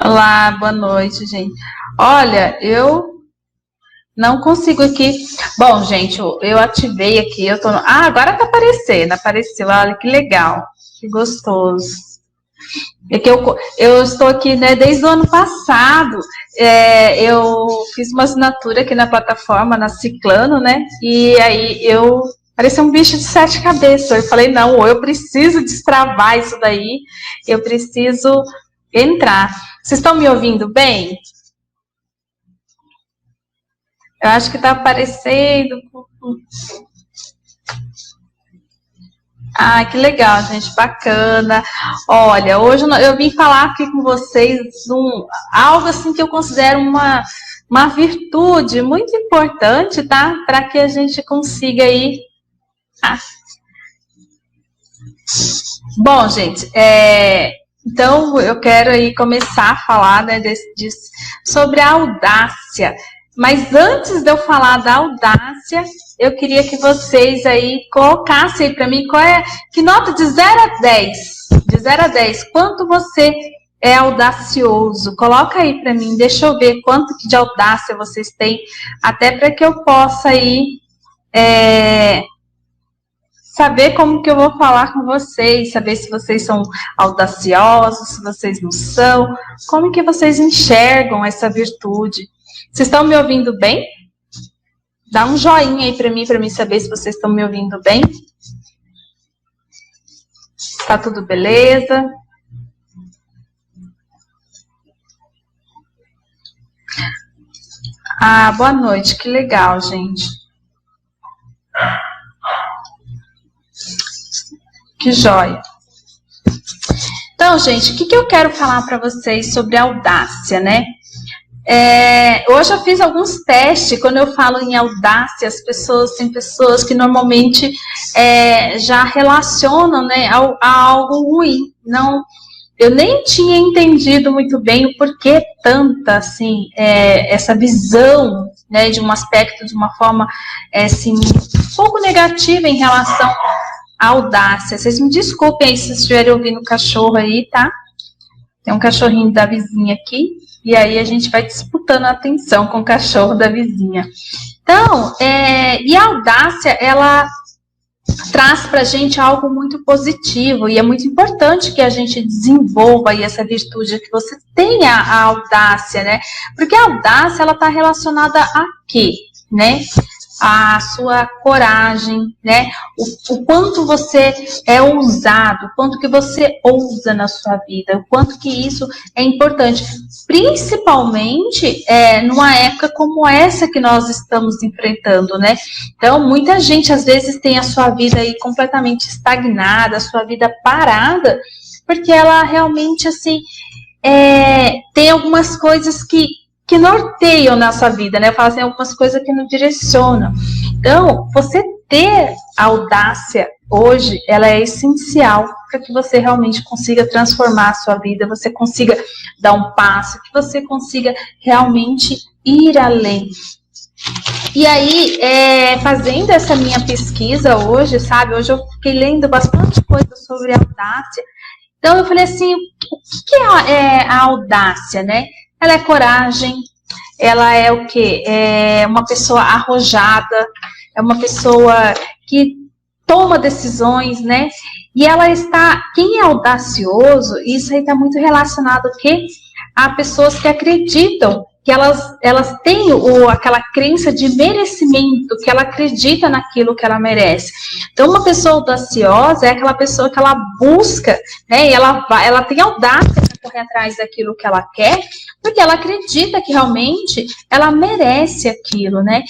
Olá, boa noite, gente. Olha, eu não consigo aqui. Bom, gente, eu ativei aqui, eu tô. Agora tá aparecendo, apareceu. Olha que legal, que gostoso. É que eu estou aqui, né, desde o ano passado. Eu fiz uma assinatura aqui na plataforma, na Ciclano, né? E aí eu parecia um bicho de sete cabeças. Eu falei, não, eu preciso destravar isso daí, eu preciso entrar. Vocês estão me ouvindo bem? Eu acho que está aparecendo. Ah, que legal, gente, bacana. Olha, hoje eu vim falar aqui com vocês algo assim que eu considero uma virtude muito importante, tá? Para que a gente consiga aí. Ah. Bom, gente, então eu quero aí começar a falar, né, sobre a audácia. Mas antes de eu falar da audácia, eu queria que vocês aí colocassem para mim que nota de 0 a 10, de 0 a 10, quanto você é audacioso. Coloca aí para mim, deixa eu ver quanto de audácia vocês têm, até para que eu possa aí saber como que eu vou falar com vocês, saber se vocês são audaciosos, se vocês não são, como que vocês enxergam essa virtude. Vocês estão me ouvindo bem? Dá um joinha aí para mim saber se vocês estão me ouvindo bem. Tá tudo beleza? Ah, boa noite, que legal, gente. Que joia. Então, gente, o que eu quero falar para vocês sobre audácia, né? Hoje eu fiz alguns testes. Quando eu falo em audácia, tem pessoas que normalmente já relacionam, né, a algo ruim. Não, eu nem tinha entendido muito bem o porquê tanta, assim, essa visão, né, de um aspecto, de uma forma, assim, um pouco negativa em relação à audácia. Vocês me desculpem aí se vocês estiverem ouvindo o cachorro aí, tá? Tem um cachorrinho da vizinha aqui. E aí a gente vai disputando a atenção com o cachorro da vizinha. Então, e a audácia, ela traz para a gente algo muito positivo. E é muito importante que a gente desenvolva aí essa virtude, que você tenha a audácia, né? Porque a audácia, ela está relacionada a quê, né? A sua coragem, né? O quanto você é ousado, o quanto que você ousa na sua vida, o quanto que isso é importante, principalmente numa época como essa que nós estamos enfrentando, né? Então, muita gente às vezes tem a sua vida aí completamente estagnada, a sua vida parada, porque ela realmente, assim, tem algumas coisas que norteiam nossa vida, né? Eu falo assim, algumas coisas que nos direcionam. Então, você ter a audácia hoje, ela é essencial para que você realmente consiga transformar a sua vida, você consiga dar um passo, que você consiga realmente ir além. E aí, fazendo essa minha pesquisa hoje, sabe? Hoje eu fiquei lendo bastante coisa sobre a audácia. Então, eu falei assim, o que é a audácia, né? Ela é coragem, ela é o quê? É uma pessoa arrojada, é uma pessoa que toma decisões, né? E quem é audacioso, isso aí está muito relacionado ao quê? A pessoas que acreditam, que elas têm aquela crença de merecimento, que ela acredita naquilo que ela merece. Então, uma pessoa audaciosa é aquela pessoa que ela busca, né? E ela tem audácia para correr atrás daquilo que ela quer, porque ela acredita que realmente ela merece aquilo, né?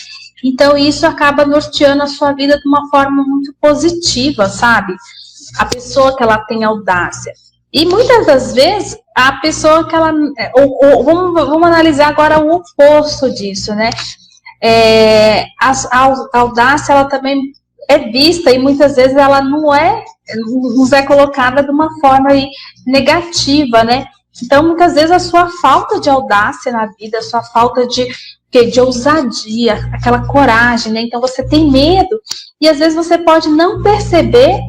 Então, isso acaba norteando a sua vida de uma forma muito positiva, sabe? A pessoa que ela tem audácia. E muitas das vezes, a pessoa que ela... Vamos analisar agora o oposto disso, né? A audácia, ela também é vista e muitas vezes ela nos é colocada de uma forma aí negativa, né? Então, muitas vezes, a sua falta de audácia na vida, a sua falta de ousadia, aquela coragem, né? Então, você tem medo e, às vezes, você pode não perceber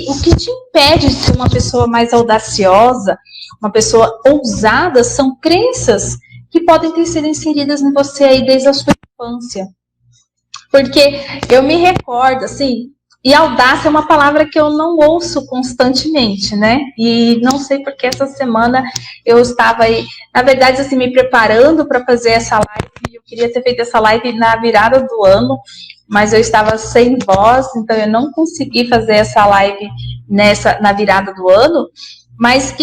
o que te impede de ser uma pessoa mais audaciosa, uma pessoa ousada, são crenças que podem ter sido inseridas em você aí desde a sua infância. Porque eu me recordo, assim, e audácia é uma palavra que eu não ouço constantemente, né? E não sei porque essa semana eu estava aí, na verdade, assim, me preparando para fazer essa live. Eu queria ter feito essa live na virada do ano, mas eu estava sem voz, então eu não consegui fazer essa live na virada do ano. Mas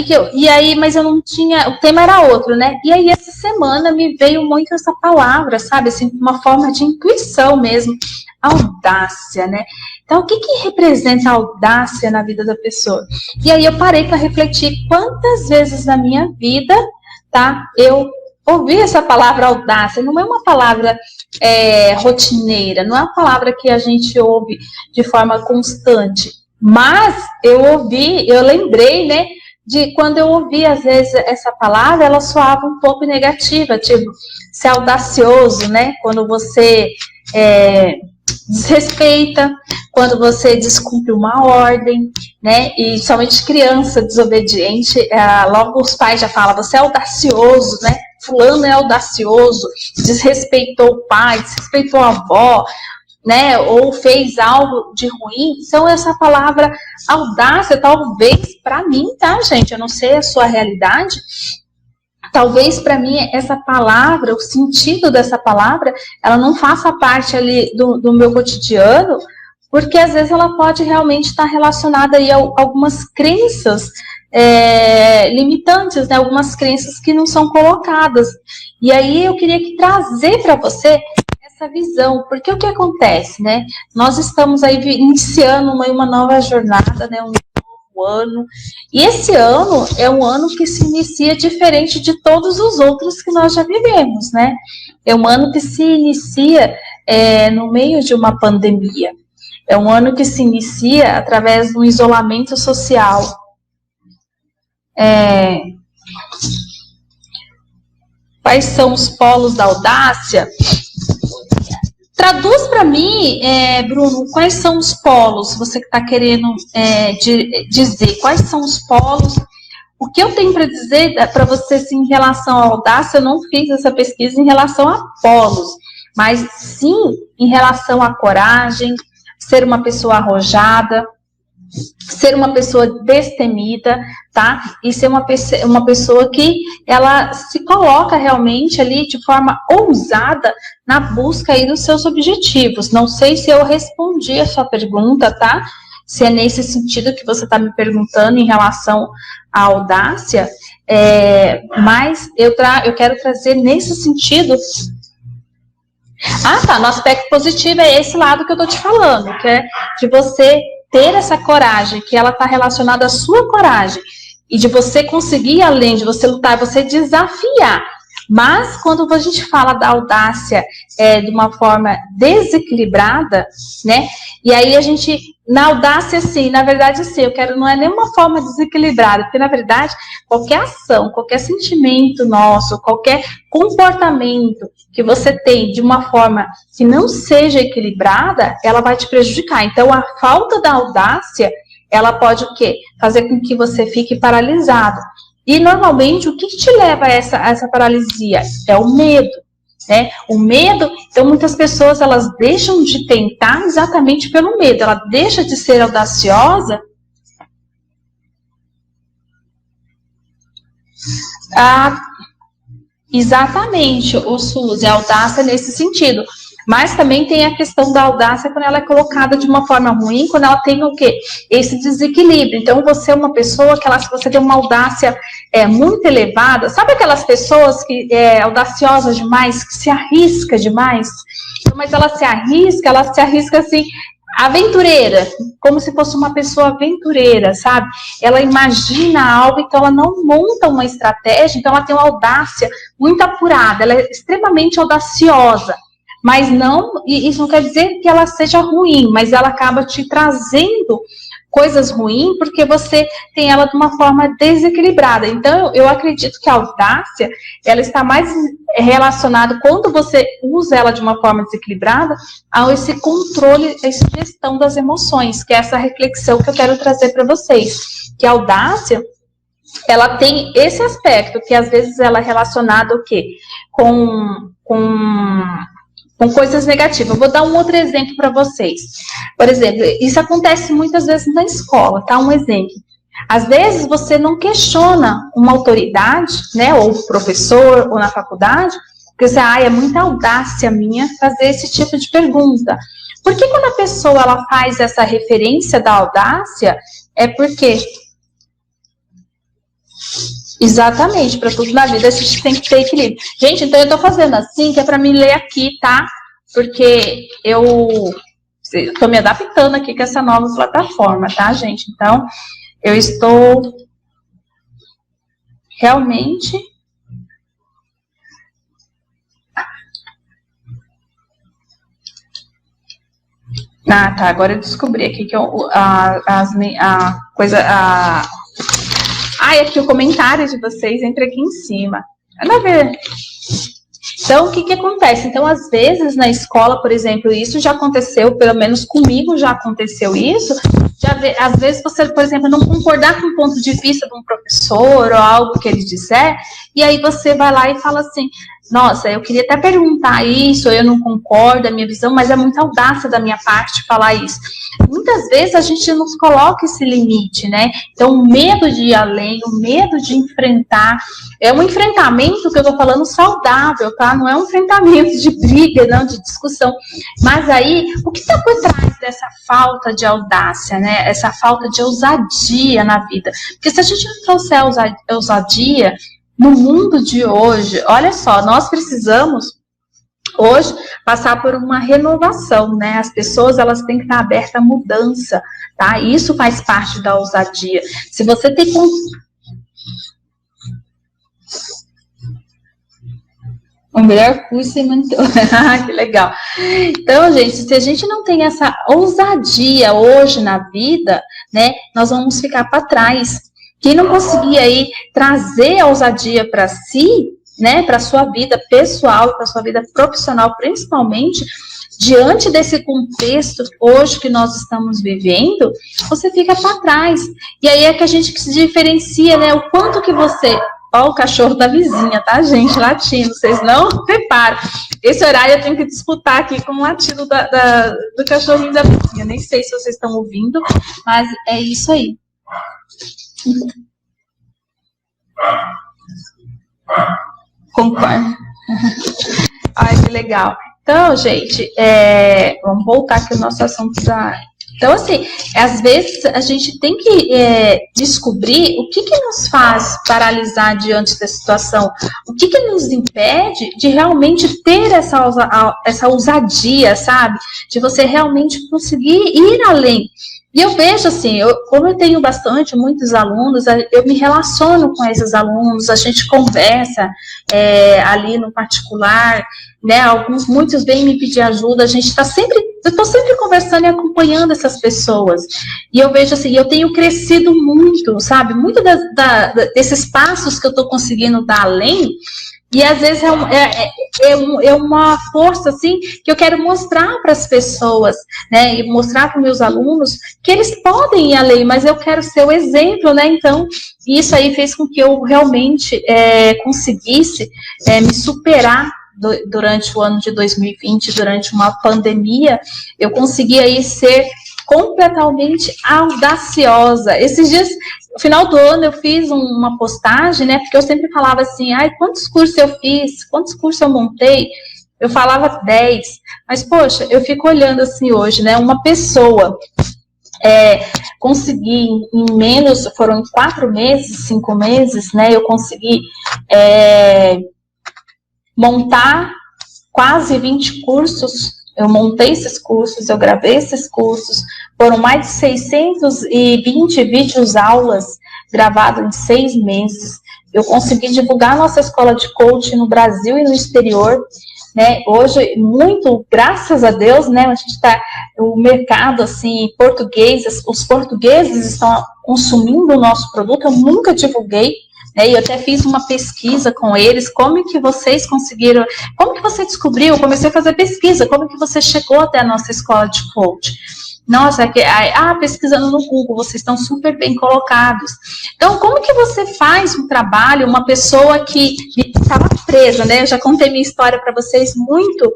mas eu não tinha, o tema era outro, né? E aí essa semana me veio muito essa palavra, sabe? Assim, uma forma de intuição mesmo, audácia, né? Então, o que representa a audácia na vida da pessoa? E aí eu parei para refletir quantas vezes na minha vida, tá? Eu ouvi essa palavra audácia. Não é uma palavra rotineira, não é uma palavra que a gente ouve de forma constante. Mas eu lembrei, né? De quando eu ouvi, às vezes, essa palavra, ela soava um pouco negativa, tipo, ser audacioso, né? Quando você desrespeita, quando você descumpre uma ordem, né? E somente criança desobediente, logo os pais já falam, você é audacioso, né? Fulano é audacioso, desrespeitou o pai, desrespeitou a avó, né, ou fez algo de ruim. Então, essa palavra audácia, talvez para mim, tá, gente? Eu não sei a sua realidade. Talvez para mim essa palavra, o sentido dessa palavra, ela não faça parte ali do meu cotidiano, porque às vezes ela pode realmente estar relacionada aí a algumas crenças limitantes, né? Algumas crenças que não são colocadas. E aí eu queria trazer para você essa visão, porque o que acontece, né? Nós estamos aí iniciando uma nova jornada, né? Um novo ano, e esse ano é um ano que se inicia diferente de todos os outros que nós já vivemos, né? É um ano que se inicia no meio de uma pandemia, é um ano que se inicia através do isolamento social. Quais são os polos da audácia? Traduz para mim, Bruno, quais são os polos? Você que está querendo dizer, quais são os polos? O que eu tenho para dizer para você assim, em relação à audácia, eu não fiz essa pesquisa em relação a polos, mas sim em relação à coragem, ser uma pessoa arrojada, ser uma pessoa destemida, tá? E ser uma pessoa que ela se coloca realmente ali de forma ousada na busca aí dos seus objetivos. Não sei se eu respondi a sua pergunta, tá? Se é nesse sentido que você está me perguntando em relação à audácia, mas eu quero trazer nesse sentido. Ah, tá, no aspecto positivo é esse lado que eu tô te falando, que é de você ter essa coragem, que ela está relacionada à sua coragem, e de você conseguir, além de você lutar, você desafiar. Mas quando a gente fala da audácia de uma forma desequilibrada, né? E aí a gente, na audácia, sim, na verdade, sim, não é nenhuma forma desequilibrada, porque na verdade, qualquer ação, qualquer sentimento nosso, qualquer comportamento que você tem de uma forma que não seja equilibrada, ela vai te prejudicar. Então, a falta da audácia, ela pode o quê? Fazer com que você fique paralisado. E, normalmente, o que te leva a essa paralisia? É o medo, né? O medo, então, muitas pessoas, elas deixam de tentar exatamente pelo medo. Ela deixa de ser audaciosa. Exatamente, o Suzy, a audácia nesse sentido. Mas também tem a questão da audácia quando ela é colocada de uma forma ruim, quando ela tem o quê? Esse desequilíbrio. Então, você é uma pessoa que se você tem uma audácia muito elevada, sabe aquelas pessoas que audaciosas demais, que se arrisca demais? Mas ela se arrisca assim, aventureira, como se fosse uma pessoa aventureira, sabe? Ela imagina algo, então ela não monta uma estratégia, então ela tem uma audácia muito apurada, ela é extremamente audaciosa. Mas não, isso não quer dizer que ela seja ruim, mas ela acaba te trazendo coisas ruins porque você tem ela de uma forma desequilibrada. Então, eu acredito que a audácia, ela está mais relacionada, quando você usa ela de uma forma desequilibrada, a esse controle, essa gestão das emoções, que é essa reflexão que eu quero trazer para vocês. Que a audácia, ela tem esse aspecto, que às vezes ela é relacionada o quê? Com coisas negativas. Eu vou dar um outro exemplo para vocês. Por exemplo, isso acontece muitas vezes na escola, tá? Um exemplo. Às vezes você não questiona uma autoridade, né, ou professor, ou na faculdade, porque você, é muita audácia minha fazer esse tipo de pergunta. Porque quando a pessoa ela faz essa referência da audácia, é porque... Exatamente, para tudo na vida a gente tem que ter equilíbrio. Gente, então eu tô fazendo assim, que é para me ler aqui, tá? Porque eu tô me adaptando aqui com essa nova plataforma, tá, gente? Então, eu estou realmente... Ah, tá, agora eu descobri aqui que a coisa... aqui o comentário de vocês entra aqui em cima. Nada a ver. Então, o que acontece? Então, às vezes, na escola, por exemplo, isso já aconteceu, pelo menos comigo já aconteceu isso. Às vezes, você, por exemplo, não concordar com o ponto de vista de um professor ou algo que ele disser, e aí você vai lá e fala assim, nossa, eu queria até perguntar isso, eu não concordo, a minha visão, mas é muita audácia da minha parte falar isso. Muitas vezes a gente nos coloca esse limite, né? Então, o medo de ir além, o medo de enfrentar, é um enfrentamento que eu tô falando saudável, tá? Não é um enfrentamento de briga, não, de discussão. Mas aí, o que tá por trás dessa falta de audácia, né? Essa falta de ousadia na vida? Porque se a gente não trouxer ousadia no mundo de hoje, olha só, nós precisamos hoje passar por uma renovação, né? As pessoas, elas têm que estar abertas à mudança, tá? Isso faz parte da ousadia. Se você tem o melhor curso e mentor. Que legal. Então, gente, se a gente não tem essa ousadia hoje na vida, né, nós vamos ficar para trás. Quem não conseguir aí trazer a ousadia para si, né, para sua vida pessoal, para sua vida profissional, principalmente, diante desse contexto hoje que nós estamos vivendo, você fica para trás. E aí é que a gente se diferencia, né, o quanto que você... Ó, o cachorro da vizinha, tá, gente? Latindo, vocês não reparam. Esse horário eu tenho que disputar aqui com o latido do cachorrinho da vizinha. Nem sei se vocês estão ouvindo, mas é isso aí. Concordo. Ai, que legal. Então, gente, vamos voltar aqui ao nosso assunto da... Então, assim, às vezes a gente tem que descobrir o que nos faz paralisar diante da situação, o que nos impede de realmente ter essa ousadia, sabe? De você realmente conseguir ir além. E eu vejo assim, como eu tenho muitos alunos, eu me relaciono com esses alunos, a gente conversa ali no particular, né? Muitos vêm me pedir ajuda, eu estou sempre conversando e acompanhando essas pessoas. E eu vejo assim, eu tenho crescido muito, sabe? Muito desses passos que eu estou conseguindo dar além. E às vezes é uma força assim que eu quero mostrar para as pessoas, né? E mostrar para os meus alunos que eles podem ir além, mas eu quero ser o exemplo, né? Então, isso aí fez com que eu realmente conseguisse me superar durante o ano de 2020, durante uma pandemia. Eu consegui aí ser completamente audaciosa. Esses dias, no final do ano, eu fiz uma postagem, né? Porque eu sempre falava assim, quantos cursos eu fiz, quantos cursos eu montei? Eu falava 10. Mas, poxa, eu fico olhando assim hoje, né? Uma pessoa consegui em menos, foram 4 meses, 5 meses, né? Eu consegui montar quase 20 cursos. Eu montei esses cursos, eu gravei esses cursos, foram mais de 620 vídeos aulas gravados em 6 meses. Eu consegui divulgar nossa escola de coaching no Brasil e no exterior. né? Hoje, muito, graças a Deus, né? A gente está, o mercado, assim, português, os portugueses estão consumindo o nosso produto, eu nunca divulguei, né? E eu até fiz uma pesquisa com eles, como que vocês conseguiram, como que você descobriu, eu comecei a fazer pesquisa, como que você chegou até a nossa escola de coach? Nossa, pesquisando no Google, vocês estão super bem colocados. Então, como que você faz um trabalho, uma pessoa que estava presa, né? Eu já contei minha história para vocês muito,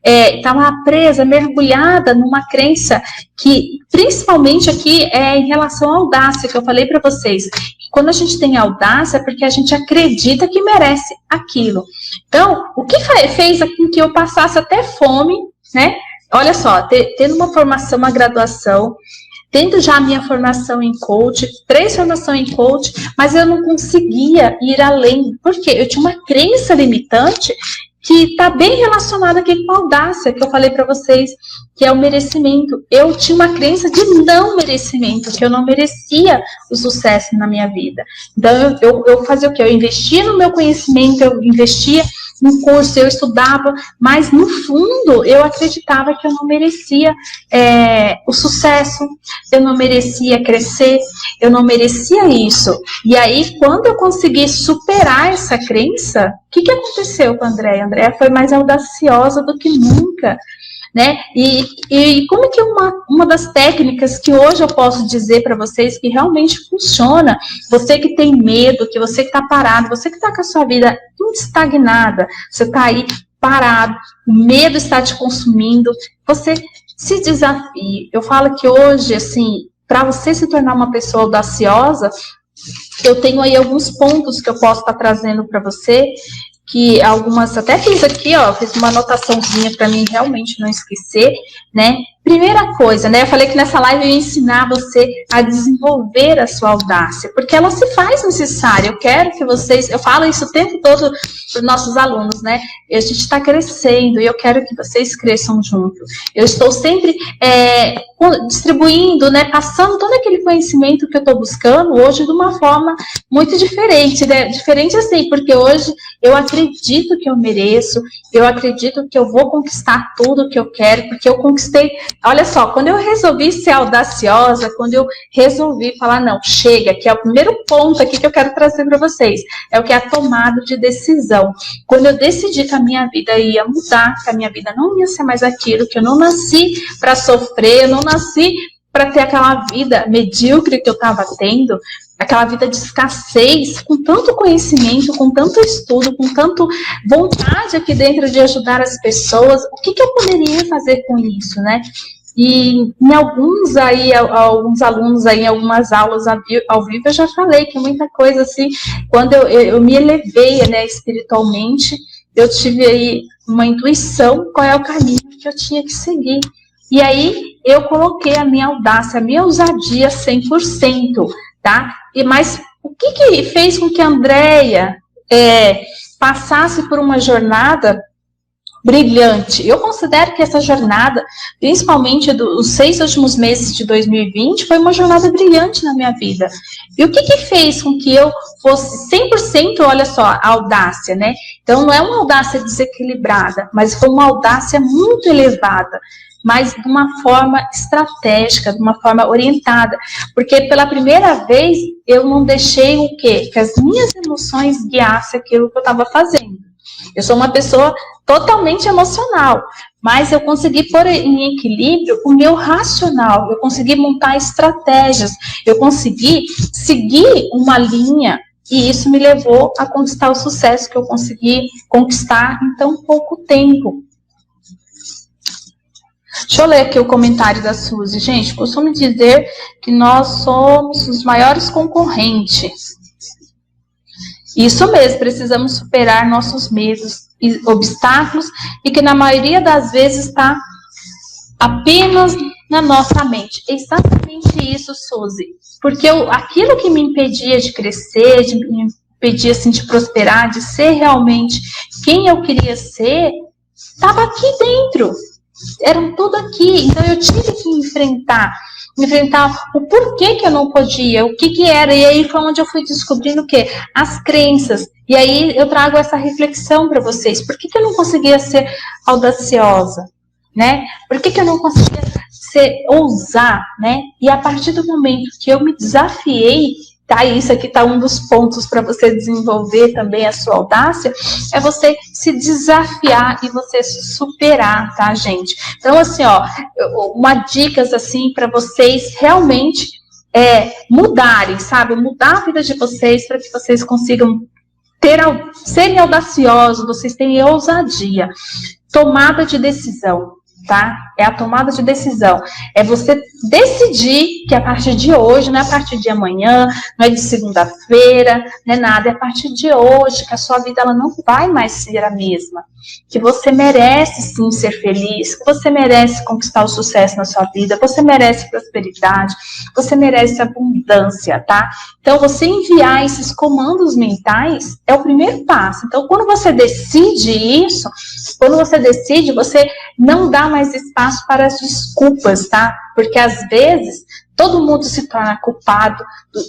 estava presa, mergulhada numa crença que, principalmente aqui, em relação à audácia, que eu falei para vocês. Quando a gente tem audácia, é porque a gente acredita que merece aquilo. Então, o que fez com que eu passasse até fome, né? Olha só, tendo uma formação, uma graduação, tendo já a minha formação em coach, 3 formações em coach, mas eu não conseguia ir além. Por quê? Eu tinha uma crença limitante que está bem relacionada aqui com a audácia, que eu falei para vocês, que é o merecimento. Eu tinha uma crença de não merecimento, que eu não merecia o sucesso na minha vida. Então, eu fazia o quê? Eu investia no meu conhecimento, eu investia no curso, eu estudava, mas no fundo eu acreditava que eu não merecia o sucesso, eu não merecia crescer, eu não merecia isso. E aí, quando eu consegui superar essa crença, o que aconteceu com a Andréia? A Andréia foi mais audaciosa do que nunca, né? E como que uma das técnicas que hoje eu posso dizer para vocês que realmente funciona, você que tem medo, que você que está parado, você que está com a sua vida estagnada, você está aí parado, o medo está te consumindo, você se desafie. Eu falo que hoje, assim, para você se tornar uma pessoa audaciosa, eu tenho aí alguns pontos que eu posso estar trazendo para você, que algumas, até fiz aqui, ó, fiz uma anotaçãozinha para mim realmente não esquecer, né? Primeira coisa, né? Eu falei que nessa live eu ia ensinar você a desenvolver a sua audácia, porque ela se faz necessária. Eu quero que vocês, eu falo isso o tempo todo para os nossos alunos, né? A gente está crescendo e eu quero que vocês cresçam junto. Eu estou sempre distribuindo, né? Passando todo aquele conhecimento que eu estou buscando hoje de uma forma muito diferente, né? Diferente assim, porque hoje eu acredito que eu mereço, eu acredito que eu vou conquistar tudo que eu quero, porque eu conquistei. Olha só, quando eu resolvi ser audaciosa, quando eu resolvi falar, não, chega, que é o primeiro ponto aqui que eu quero trazer para vocês, é o que é a tomada de decisão. Quando eu decidi que a minha vida ia mudar, que a minha vida não ia ser mais aquilo, que eu não nasci para sofrer, eu não nasci para ter aquela vida medíocre que eu estava tendo, aquela vida de escassez, com tanto conhecimento, com tanto estudo, com tanto vontade aqui dentro de ajudar as pessoas, o que eu poderia fazer com isso, né? E em alguns alunos aí, em algumas aulas ao vivo, eu já falei que muita coisa assim, quando eu me elevei, né, espiritualmente, eu tive aí uma intuição qual é o caminho que eu tinha que seguir. E aí eu coloquei a minha audácia, a minha ousadia 100%, tá? Mas o que fez com que a Andréia passasse por uma jornada brilhante? Eu considero que essa jornada, principalmente os 6 últimos meses de 2020, foi uma jornada brilhante na minha vida. E o que fez com que eu fosse 100%, olha só, a audácia, né? Então, não é uma audácia desequilibrada, mas foi uma audácia muito elevada, mas de uma forma estratégica, de uma forma orientada. Porque pela primeira vez, eu não deixei o quê? Que as minhas emoções guiassem aquilo que eu estava fazendo. Eu sou uma pessoa totalmente emocional, mas eu consegui pôr em equilíbrio o meu racional, eu consegui montar estratégias, eu consegui seguir uma linha, e isso me levou a conquistar o sucesso que eu consegui conquistar em tão pouco tempo. Deixa eu ler aqui o comentário da Suzy. Gente, costumo dizer que nós somos os maiores concorrentes. Isso mesmo, precisamos superar nossos medos e obstáculos, e que na maioria das vezes está apenas na nossa mente. É exatamente isso, Suzy. Porque aquilo que me impedia de crescer, de me impedia assim, de prosperar, de ser realmente quem eu queria ser, estava aqui dentro. Eram tudo aqui. Então eu tive que enfrentar. enfrentar o porquê que eu não podia, o que que era. E aí foi onde eu fui descobrindo o quê? As crenças. E aí eu trago essa reflexão para vocês. Por que que eu não conseguia ser audaciosa, né? Por que que eu não conseguia ousar, né? E a partir do momento que eu me desafiei, tá? Isso aqui tá um dos pontos para você desenvolver também a sua audácia, é você se desafiar e você se superar, tá, gente? Então, assim, ó, uma dicas assim para vocês realmente mudarem, sabe? Mudar a vida de vocês para que vocês consigam serem audaciosos, vocês tenham ousadia. Tomada de decisão. Tá? É a tomada de decisão. É você decidir que a partir de hoje, não é a partir de amanhã, não é de segunda-feira, não é nada, é a partir de hoje que a sua vida ela não vai mais ser a mesma. Que você merece sim ser feliz, que você merece conquistar o sucesso na sua vida, você merece prosperidade, você merece abundância, tá? Então, você enviar esses comandos mentais é o primeiro passo. Então, quando você decide isso, você não dá mais espaço para as desculpas, tá? Porque às vezes todo mundo se torna culpado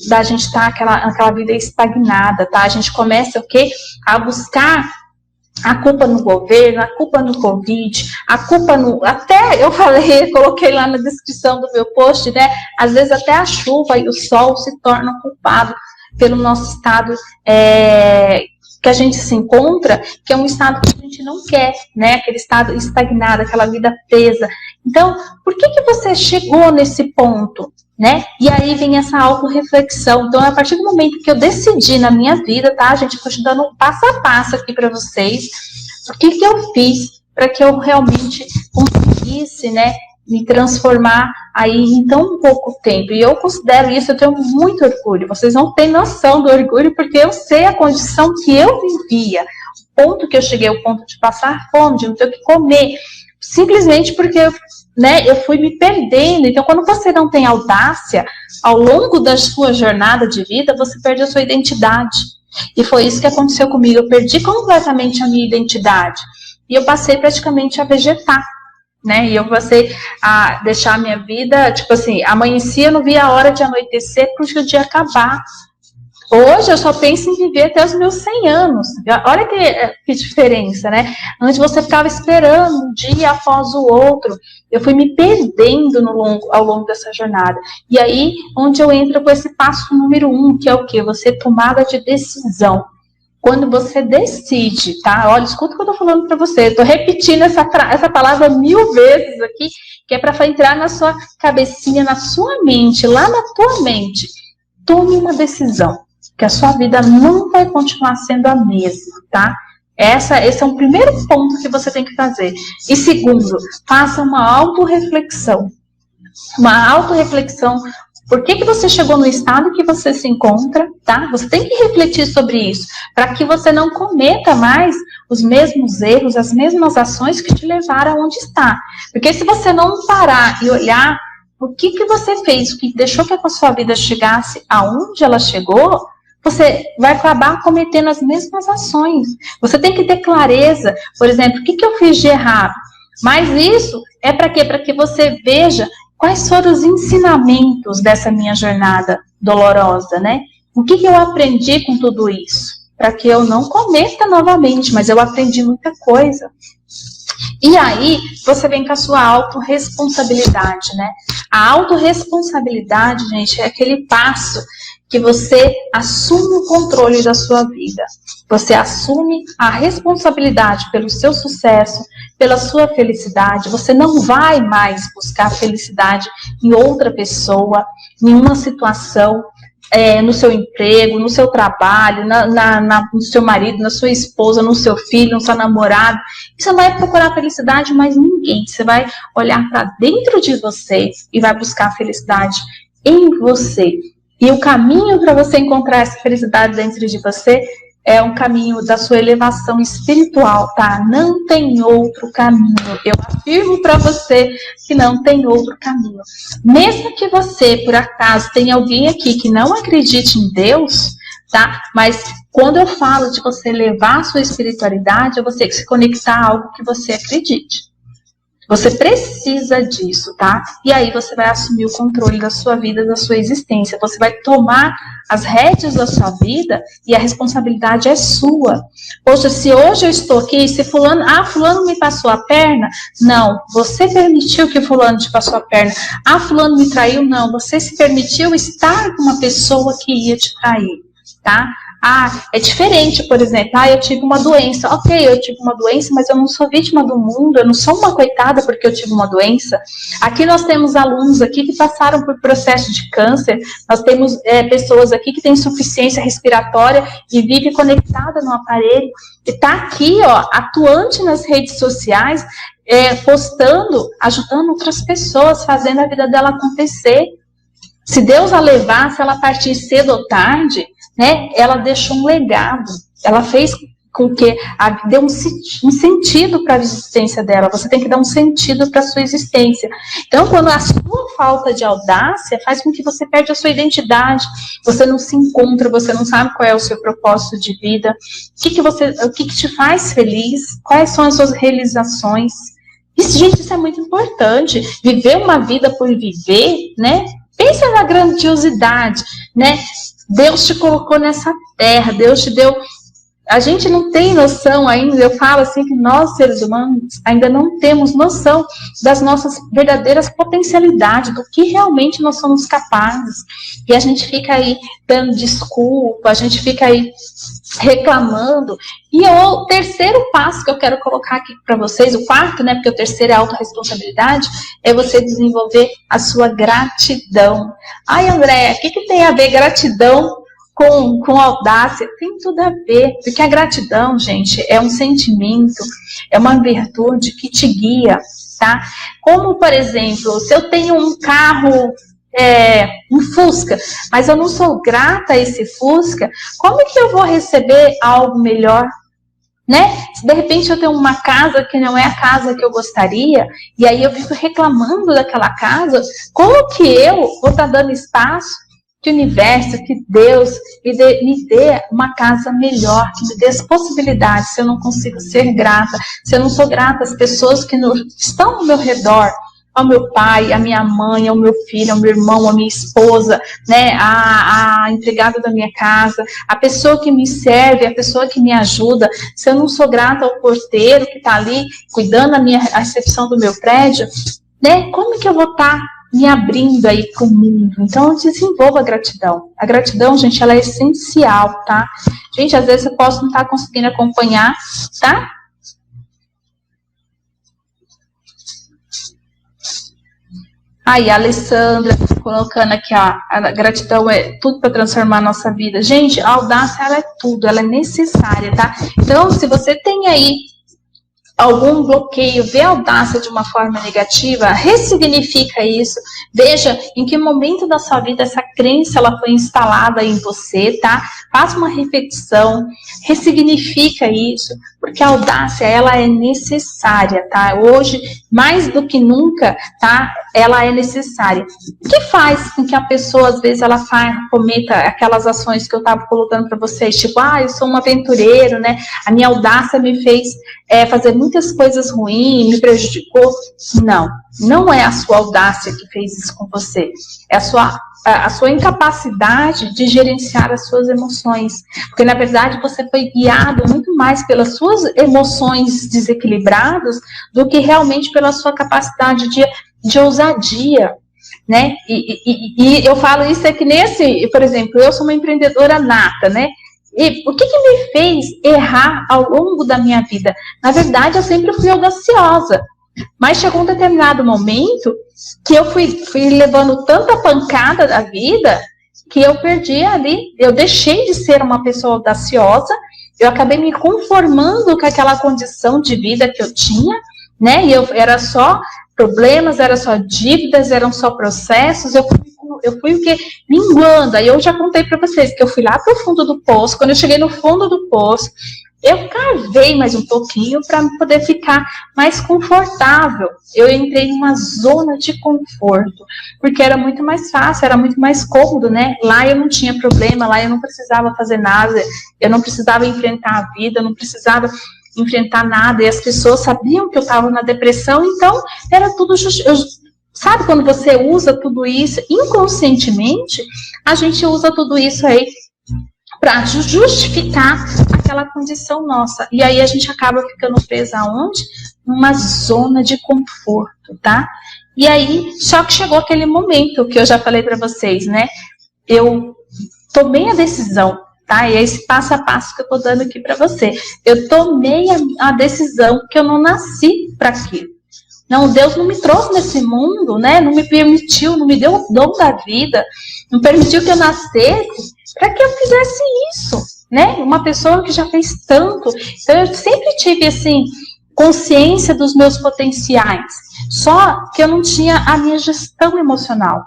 da gente estar aquela vida estagnada, tá? A gente começa o quê? A buscar a culpa no governo, a culpa no Covid, a culpa no... Até eu coloquei lá na descrição do meu post, né? Às vezes até a chuva e o sol se tornam culpados pelo nosso estado que a gente se encontra, que é um estado que a gente não quer, né? Aquele estado estagnado, aquela vida presa. Então, por que você chegou nesse ponto, né? E aí vem essa autorreflexão. Então, a partir do momento que eu decidi na minha vida, tá, gente? Eu estou dando um passo a passo aqui para vocês. O que eu fiz para que eu realmente conseguisse, né? Me transformar aí em tão pouco tempo. E eu considero isso, eu tenho muito orgulho. Vocês não têm noção do orgulho, porque eu sei a condição que eu vivia. O ponto que eu cheguei, o ponto de passar fome, de não ter o que comer. Simplesmente porque eu fui me perdendo. Então, quando você não tem audácia, ao longo da sua jornada de vida, você perde a sua identidade. E foi isso que aconteceu comigo. Eu perdi completamente a minha identidade. E eu passei praticamente a vegetar. Né? E eu passei a deixar a minha vida, tipo assim, amanhecia, eu não via a hora de anoitecer para o dia acabar. Hoje eu só penso em viver até os meus 100 anos. Olha que diferença, né? Antes você ficava esperando um dia após o outro. Eu fui me perdendo ao longo dessa jornada. E aí, onde eu entro com esse passo número 1, que é o quê? Você tomada de decisão. Quando você decide, tá? Olha, escuta o que eu tô falando para você. Eu tô repetindo essa palavra 1000 vezes aqui, que é para entrar na sua cabecinha, na sua mente, lá na tua mente. Tome uma decisão, que a sua vida não vai continuar sendo a mesma, tá? Esse é um primeiro ponto que você tem que fazer. E segundo, faça uma autorreflexão. Uma autorreflexão. Por que você chegou no estado que você se encontra, tá? Você tem que refletir sobre isso, para que você não cometa mais os mesmos erros, as mesmas ações que te levaram aonde está. Porque se você não parar e olhar o que você fez, o que deixou que a sua vida chegasse aonde ela chegou, você vai acabar cometendo as mesmas ações. Você tem que ter clareza, por exemplo, o que eu fiz de errado? Mas isso é para quê? Para que você veja quais foram os ensinamentos dessa minha jornada dolorosa, né? O que eu aprendi com tudo isso? Para que eu não cometa novamente, mas eu aprendi muita coisa. E aí, você vem com a sua autorresponsabilidade, né? A autorresponsabilidade, gente, é aquele passo que você assume o controle da sua vida. Você assume a responsabilidade pelo seu sucesso, pela sua felicidade. Você não vai mais buscar felicidade em outra pessoa, em uma situação, no seu emprego, no seu trabalho, no seu marido, na sua esposa, no seu filho, no seu namorado. Você não vai procurar felicidade em mais ninguém. Você vai olhar para dentro de você e vai buscar felicidade em você. E o caminho para você encontrar essa felicidade dentro de você é um caminho da sua elevação espiritual, tá? Não tem outro caminho. Eu afirmo para você que não tem outro caminho. Mesmo que você, por acaso, tenha alguém aqui que não acredite em Deus, tá? Mas quando eu falo de você elevar a sua espiritualidade, é você se conectar a algo que você acredite. Você precisa disso, tá? E aí você vai assumir o controle da sua vida, da sua existência. Você vai tomar as rédeas da sua vida e a responsabilidade é sua. Poxa, se hoje eu estou aqui, se fulano me passou a perna, não, você permitiu que fulano te passou a perna. Fulano me traiu, não, você se permitiu estar com uma pessoa que ia te trair, tá? É diferente, por exemplo, eu tive uma doença. Ok, eu tive uma doença, mas eu não sou vítima do mundo, eu não sou uma coitada porque eu tive uma doença. Aqui nós temos alunos aqui que passaram por processo de câncer, nós temos pessoas aqui que têm insuficiência respiratória e vive conectada no aparelho, e está aqui, atuante nas redes sociais, postando, ajudando outras pessoas, fazendo a vida dela acontecer. Se Deus a levar, se ela partir cedo ou tarde, né, ela deixou um legado, ela fez com que deu um sentido para a existência dela. Você tem que dar um sentido para a sua existência. Então, quando a sua falta de audácia faz com que você perde a sua identidade, você não se encontra, você não sabe qual é o seu propósito de vida, o que te faz feliz, quais são as suas realizações. Isso, gente, isso é muito importante. Viver uma vida por viver, né? Pensa na grandiosidade, né? Deus te colocou nessa terra, Deus te deu... A gente não tem noção ainda, eu falo assim que nós, seres humanos, ainda não temos noção das nossas verdadeiras potencialidades, do que realmente nós somos capazes. E a gente fica aí dando desculpa, a gente fica aí reclamando. E o terceiro passo que eu quero colocar aqui para vocês, o quarto, né, porque o terceiro é a autorresponsabilidade, é você desenvolver a sua gratidão. Andréia, o que tem a ver gratidão com audácia? Tem tudo a ver, porque a gratidão, gente, é um sentimento, é uma virtude que te guia, tá? Como, por exemplo, se eu tenho um carro, um Fusca, mas eu não sou grata a esse Fusca, como que eu vou receber algo melhor? Né? Se de repente eu tenho uma casa que não é a casa que eu gostaria, e aí eu fico reclamando daquela casa, como que eu vou estar dando espaço que o universo, que Deus me dê uma casa melhor, que me dê as possibilidades, se eu não consigo ser grata, se eu não sou grata às pessoas que estão ao meu redor, ao meu pai, à minha mãe, ao meu filho, ao meu irmão, à minha esposa, né, a empregada da minha casa, a pessoa que me serve, a pessoa que me ajuda. Se eu não sou grata ao porteiro que está ali cuidando da a recepção do meu prédio, né, como que eu vou estar me abrindo aí para o mundo? Então, desenvolva a gratidão. A gratidão, gente, ela é essencial, tá? Gente, às vezes eu posso não estar conseguindo acompanhar, tá? Aí, a Alessandra colocando aqui, a gratidão é tudo para transformar a nossa vida. Gente, a audácia, ela é tudo, ela é necessária, tá? Então, se você tem aí algum bloqueio, vê a audácia de uma forma negativa, ressignifica isso, veja em que momento da sua vida essa crença ela foi instalada em você, tá? Faça uma reflexão, ressignifica isso, porque a audácia, ela é necessária, tá? Hoje, mais do que nunca, tá? Ela é necessária. O que faz com que a pessoa, às vezes, ela cometa aquelas ações que eu estava colocando para vocês, tipo, eu sou um aventureiro, né? A minha audácia me fez fazer muitas coisas ruins, me prejudicou. Não, não é a sua audácia que fez isso com você. É a sua incapacidade de gerenciar as suas emoções. Porque, na verdade, você foi guiado muito mais pelas suas emoções desequilibradas do que realmente pela sua capacidade de ousadia, né? E eu falo isso que nesse, por exemplo, eu sou uma empreendedora nata, né? E o que me fez errar ao longo da minha vida? Na verdade, eu sempre fui audaciosa. Mas chegou um determinado momento que eu fui levando tanta pancada da vida que eu perdi ali. Eu deixei de ser uma pessoa audaciosa, eu acabei me conformando com aquela condição de vida que eu tinha, né? E era só problemas, era só dívidas, eram só processos. Eu fui o quê? Minguando. Aí eu já contei para vocês que eu fui lá para o fundo do poço. Quando eu cheguei no fundo do poço, eu cavei mais um pouquinho para poder ficar mais confortável. Eu entrei numa zona de conforto, porque era muito mais fácil, era muito mais cômodo, né? Lá eu não tinha problema, lá eu não precisava fazer nada, eu não precisava enfrentar a vida, eu não precisava enfrentar nada, e as pessoas sabiam que eu estava na depressão, então era tudo sabe quando você usa tudo isso inconscientemente, a gente usa tudo isso aí para justificar aquela condição nossa. E aí a gente acaba ficando preso aonde? Numa zona de conforto, tá? E aí, só que chegou aquele momento que eu já falei para vocês, né? Eu tomei a decisão, tá? E é esse passo a passo que eu tô dando aqui para você. Eu tomei a decisão que eu não nasci para aquilo. Não, Deus não me trouxe nesse mundo, né? Não me permitiu, não me deu o dom da vida, não permitiu que eu nascesse para que eu fizesse isso, né? Uma pessoa que já fez tanto. Então, eu sempre tive, assim, consciência dos meus potenciais. Só que eu não tinha a minha gestão emocional.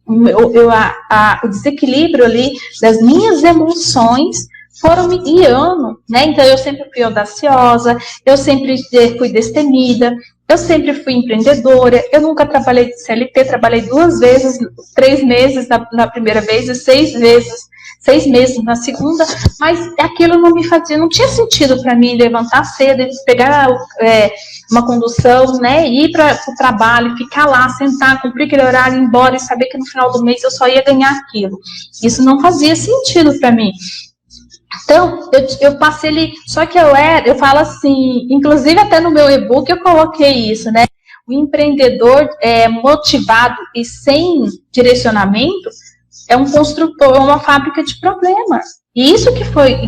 O desequilíbrio ali das minhas emoções foram me guiando, né? Então, eu sempre fui audaciosa, eu sempre fui destemida, eu sempre fui empreendedora, eu nunca trabalhei de CLT, trabalhei 2 vezes, 3 meses na primeira vez e 6 meses na segunda, mas aquilo não me fazia, não tinha sentido para mim levantar cedo, pegar uma condução, né, ir para o trabalho, ficar lá, sentar, cumprir aquele horário, ir embora e saber que no final do mês eu só ia ganhar aquilo. Isso não fazia sentido para mim. Então, eu passei ali, só que eu falo assim, inclusive até no meu e-book eu coloquei isso, né? O empreendedor motivado e sem direcionamento é um construtor, uma fábrica de problemas. E isso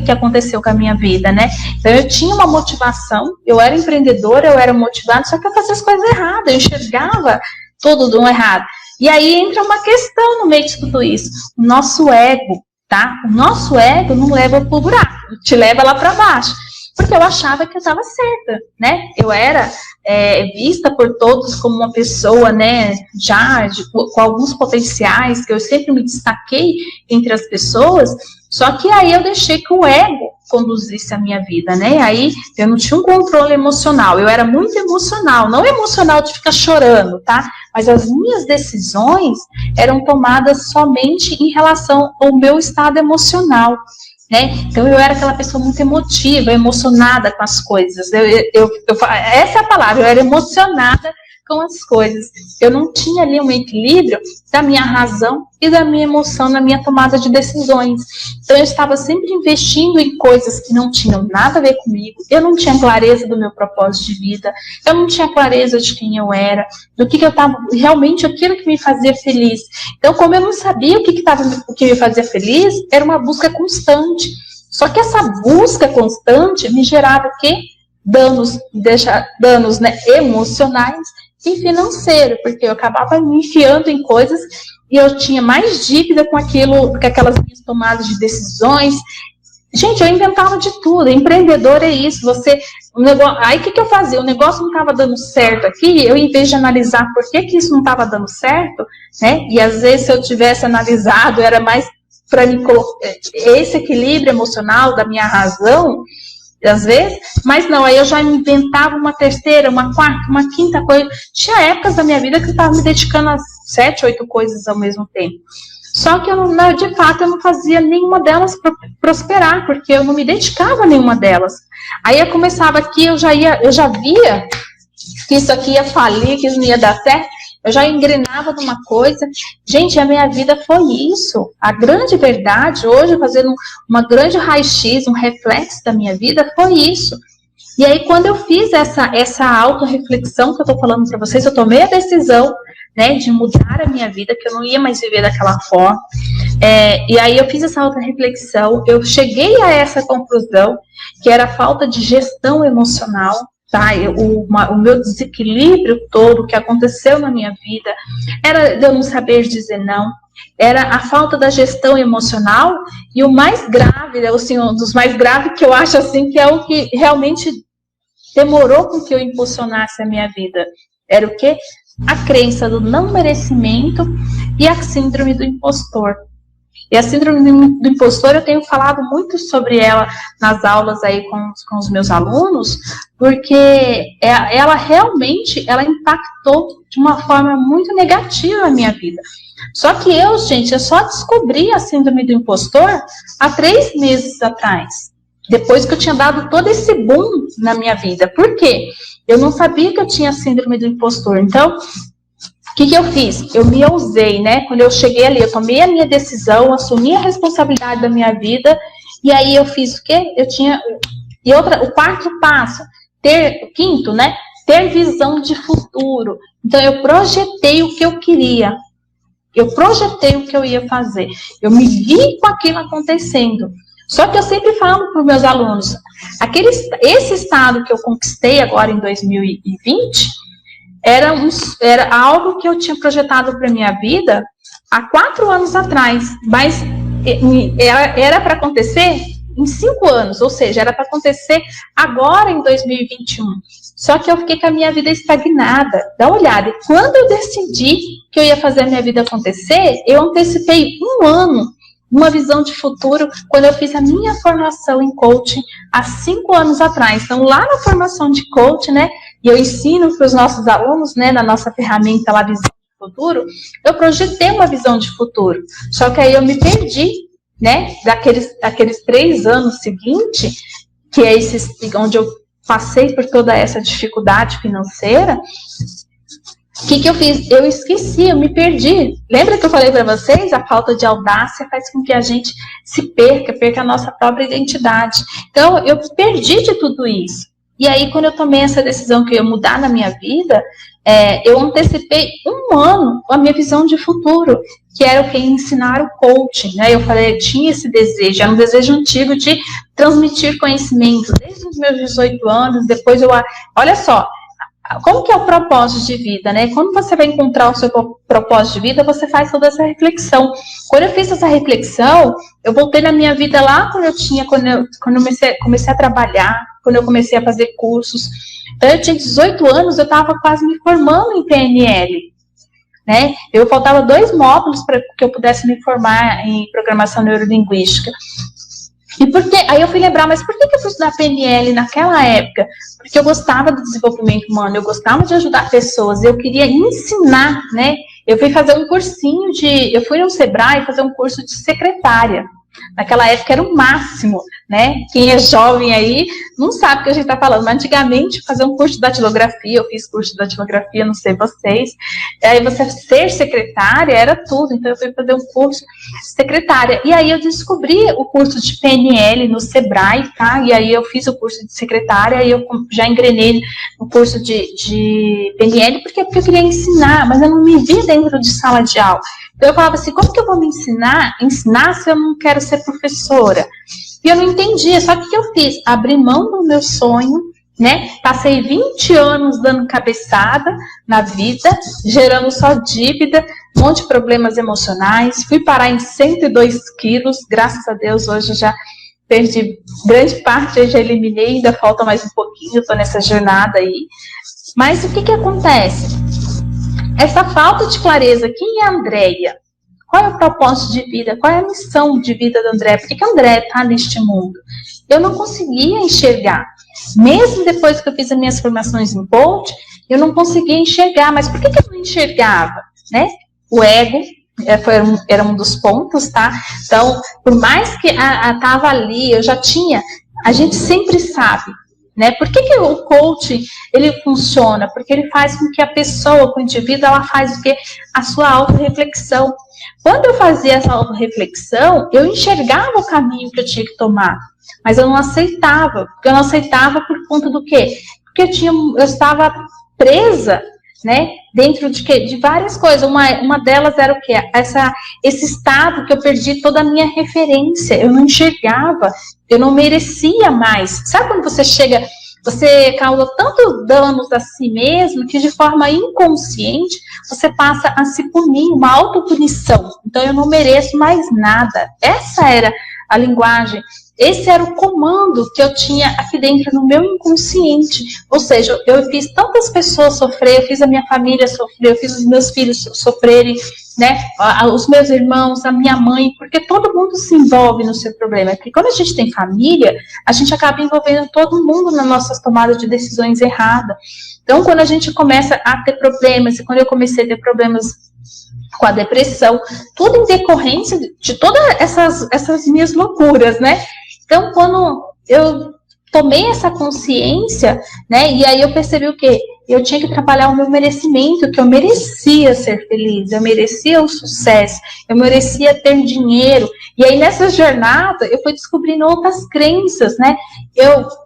que aconteceu com a minha vida, né? Então, eu tinha uma motivação, eu era empreendedora, eu era motivada, só que eu fazia as coisas erradas, eu enxergava tudo do errado. E aí entra uma questão no meio de tudo isso, o nosso ego. Tá? O nosso ego não leva para o buraco, te leva lá para baixo. Porque eu achava que eu estava certa, né? Eu era vista por todos como uma pessoa, né, com alguns potenciais, que eu sempre me destaquei entre as pessoas, só que aí eu deixei que o ego conduzisse a minha vida, né? Aí eu não tinha um controle emocional, eu era muito emocional, não emocional de ficar chorando, tá? Mas as minhas decisões eram tomadas somente em relação ao meu estado emocional, né? Então eu era aquela pessoa muito emotiva, emocionada com as coisas. Essa é a palavra, eu era emocionada com as coisas. Eu não tinha ali um equilíbrio da minha razão e da minha emoção na minha tomada de decisões. Então eu estava sempre investindo em coisas que não tinham nada a ver comigo. Eu não tinha clareza do meu propósito de vida. Eu não tinha clareza de quem eu era, do que eu estava realmente, aquilo que me fazia feliz. Então, como eu não sabia o que me fazia feliz, era uma busca constante. Só que essa busca constante me gerava o quê? Danos, né, emocionais e financeiro, porque eu acabava me enfiando em coisas e eu tinha mais dívida com aquelas minhas tomadas de decisões. Gente, eu inventava de tudo. Empreendedor é isso. Aí o que eu fazia? O negócio não estava dando certo aqui, eu, em vez de analisar por que isso não estava dando certo, né? E às vezes, se eu tivesse analisado, era mais para mim esse equilíbrio emocional da minha razão, às vezes, mas não, aí eu já inventava uma terceira, uma quarta, uma quinta coisa. Tinha épocas da minha vida que eu estava me dedicando a 7, 8 coisas ao mesmo tempo. Só que de fato eu não fazia nenhuma delas prosperar, porque eu não me dedicava a nenhuma delas. Aí eu começava aqui, eu já via que isso aqui ia falir, que isso não ia dar certo. Eu já engrenava numa coisa. Gente, a minha vida foi isso. A grande verdade, hoje, fazendo uma grande raio-x, um reflexo da minha vida, foi isso. E aí, quando eu fiz essa autorreflexão que eu tô falando para vocês, eu tomei a decisão, né, de mudar a minha vida, que eu não ia mais viver daquela forma. E aí, eu fiz essa autorreflexão, eu cheguei a essa conclusão, que era a falta de gestão emocional. Tá? O meu desequilíbrio todo que aconteceu na minha vida era de eu não saber dizer não, era a falta da gestão emocional, e o mais grave, assim, um dos mais graves que eu acho assim, que é o que realmente demorou com que eu impulsionasse a minha vida, era o quê? A crença do não merecimento e a síndrome do impostor. E a síndrome do impostor, eu tenho falado muito sobre ela nas aulas aí com os meus alunos, porque ela realmente, ela impactou de uma forma muito negativa a minha vida. Só que eu só descobri a síndrome do impostor há 3 meses atrás. Depois que eu tinha dado todo esse boom na minha vida. Por quê? Eu não sabia que eu tinha síndrome do impostor. Então, o que eu fiz? Eu me ousei, né? Quando eu cheguei ali, eu tomei a minha decisão, assumi a responsabilidade da minha vida, e aí eu fiz o quê? O quarto passo, o quinto, né? Ter visão de futuro. Então, eu projetei o que eu queria. Eu projetei o que eu ia fazer. Eu me vi com aquilo acontecendo. Só que eu sempre falo para os meus alunos, esse estado que eu conquistei agora em 2020, era algo que eu tinha projetado para a minha vida há 4 anos atrás, mas era para acontecer em 5 anos, ou seja, era para acontecer agora em 2021. Só que eu fiquei com a minha vida estagnada. Dá uma olhada. E quando eu decidi que eu ia fazer a minha vida acontecer, eu antecipei 1 ano, uma visão de futuro, quando eu fiz a minha formação em coaching há 5 anos atrás. Então, lá na formação de coaching, né, e eu ensino para os nossos alunos, né, na nossa ferramenta lá, visão de futuro, eu projetei uma visão de futuro. Só que aí eu me perdi, né, daqueles 3 anos seguintes, que é onde eu passei por toda essa dificuldade financeira. O que eu fiz? Eu esqueci, eu me perdi. Lembra que eu falei para vocês? A falta de audácia faz com que a gente se perca a nossa própria identidade. Então, eu perdi de tudo isso. E aí, quando eu tomei essa decisão que eu ia mudar na minha vida, eu antecipei 1 ano a minha visão de futuro, que era o que? Ensinar o coaching, né? Eu falei, eu tinha esse desejo, era um desejo antigo de transmitir conhecimento, desde os meus 18 anos, depois olha só, como que é o propósito de vida, né? Quando você vai encontrar o seu propósito de vida, você faz toda essa reflexão. Quando eu fiz essa reflexão, eu voltei na minha vida lá quando eu comecei a trabalhar, quando eu comecei a fazer cursos. Então, eu tinha 18 anos, eu estava quase me formando em PNL, né? Eu faltava 2 módulos para que eu pudesse me formar em programação neurolinguística. E aí eu fui lembrar, mas por que eu fui estudar PNL naquela época? Porque eu gostava do desenvolvimento humano, eu gostava de ajudar pessoas, eu queria ensinar, né? Eu fui fazer um cursinho eu fui no Sebrae fazer um curso de secretária. Naquela época era o máximo, né? Quem é jovem aí não sabe o que a gente está falando, mas antigamente fazer um curso de datilografia, eu fiz curso de datilografia, não sei vocês, aí você ser secretária era tudo, então eu fui fazer um curso de secretária, e aí eu descobri o curso de PNL no Sebrae, tá? E aí eu fiz o curso de secretária, e eu já engrenei no curso de PNL, porque eu queria ensinar, mas eu não me vi dentro de sala de aula. Então eu falava assim, como que eu vou me ensinar se eu não quero ser professora? E eu não entendia, só que o que eu fiz? Abri mão do meu sonho, né? Passei 20 anos dando cabeçada na vida, gerando só dívida, um monte de problemas emocionais, fui parar em 102 quilos, graças a Deus hoje eu já perdi grande parte, eu já eliminei, ainda falta mais um pouquinho, eu tô nessa jornada aí. Mas o que acontece? Essa falta de clareza, quem é a Andréia? Qual é o propósito de vida? Qual é a missão de vida da Andréia? Por que a Andréia está neste mundo? Eu não conseguia enxergar. Mesmo depois que eu fiz as minhas formações em coaching, eu não conseguia enxergar. Mas por que eu não enxergava? Né? O ego era um dos pontos, tá? Então, por mais que estava ali, eu já tinha... A gente sempre sabe. Né? Por que o coaching ele funciona? Porque ele faz com que a pessoa, o indivíduo, ela faz o quê? A sua autorreflexão. Quando eu fazia essa autorreflexão, eu enxergava o caminho que eu tinha que tomar, mas eu não aceitava. Porque eu não aceitava por conta do quê? Porque eu estava presa, né? Dentro de várias coisas. Uma delas era o quê? Esse estado que eu perdi toda a minha referência. Eu não enxergava, eu não merecia mais. Sabe quando você causa tantos danos a si mesmo que de forma inconsciente você passa a se punir, uma autopunição. Então eu não mereço mais nada. Essa era a linguagem, esse era o comando que eu tinha aqui dentro no meu inconsciente. Ou seja, eu fiz tantas pessoas sofrer, eu fiz a minha família sofrer, eu fiz os meus filhos sofrerem, né? Os meus irmãos, a minha mãe, porque todo mundo se envolve no seu problema. Porque quando a gente tem família, a gente acaba envolvendo todo mundo nas nossas tomadas de decisões erradas. Então, quando a gente começa a ter problemas, e quando eu comecei a ter problemas com a depressão, tudo em decorrência de todas essas minhas loucuras, né? Então, quando eu tomei essa consciência, né? E aí eu percebi o quê? Eu tinha que trabalhar o meu merecimento, que eu merecia ser feliz, eu merecia o sucesso, eu merecia ter dinheiro. E aí nessa jornada eu fui descobrindo outras crenças, né?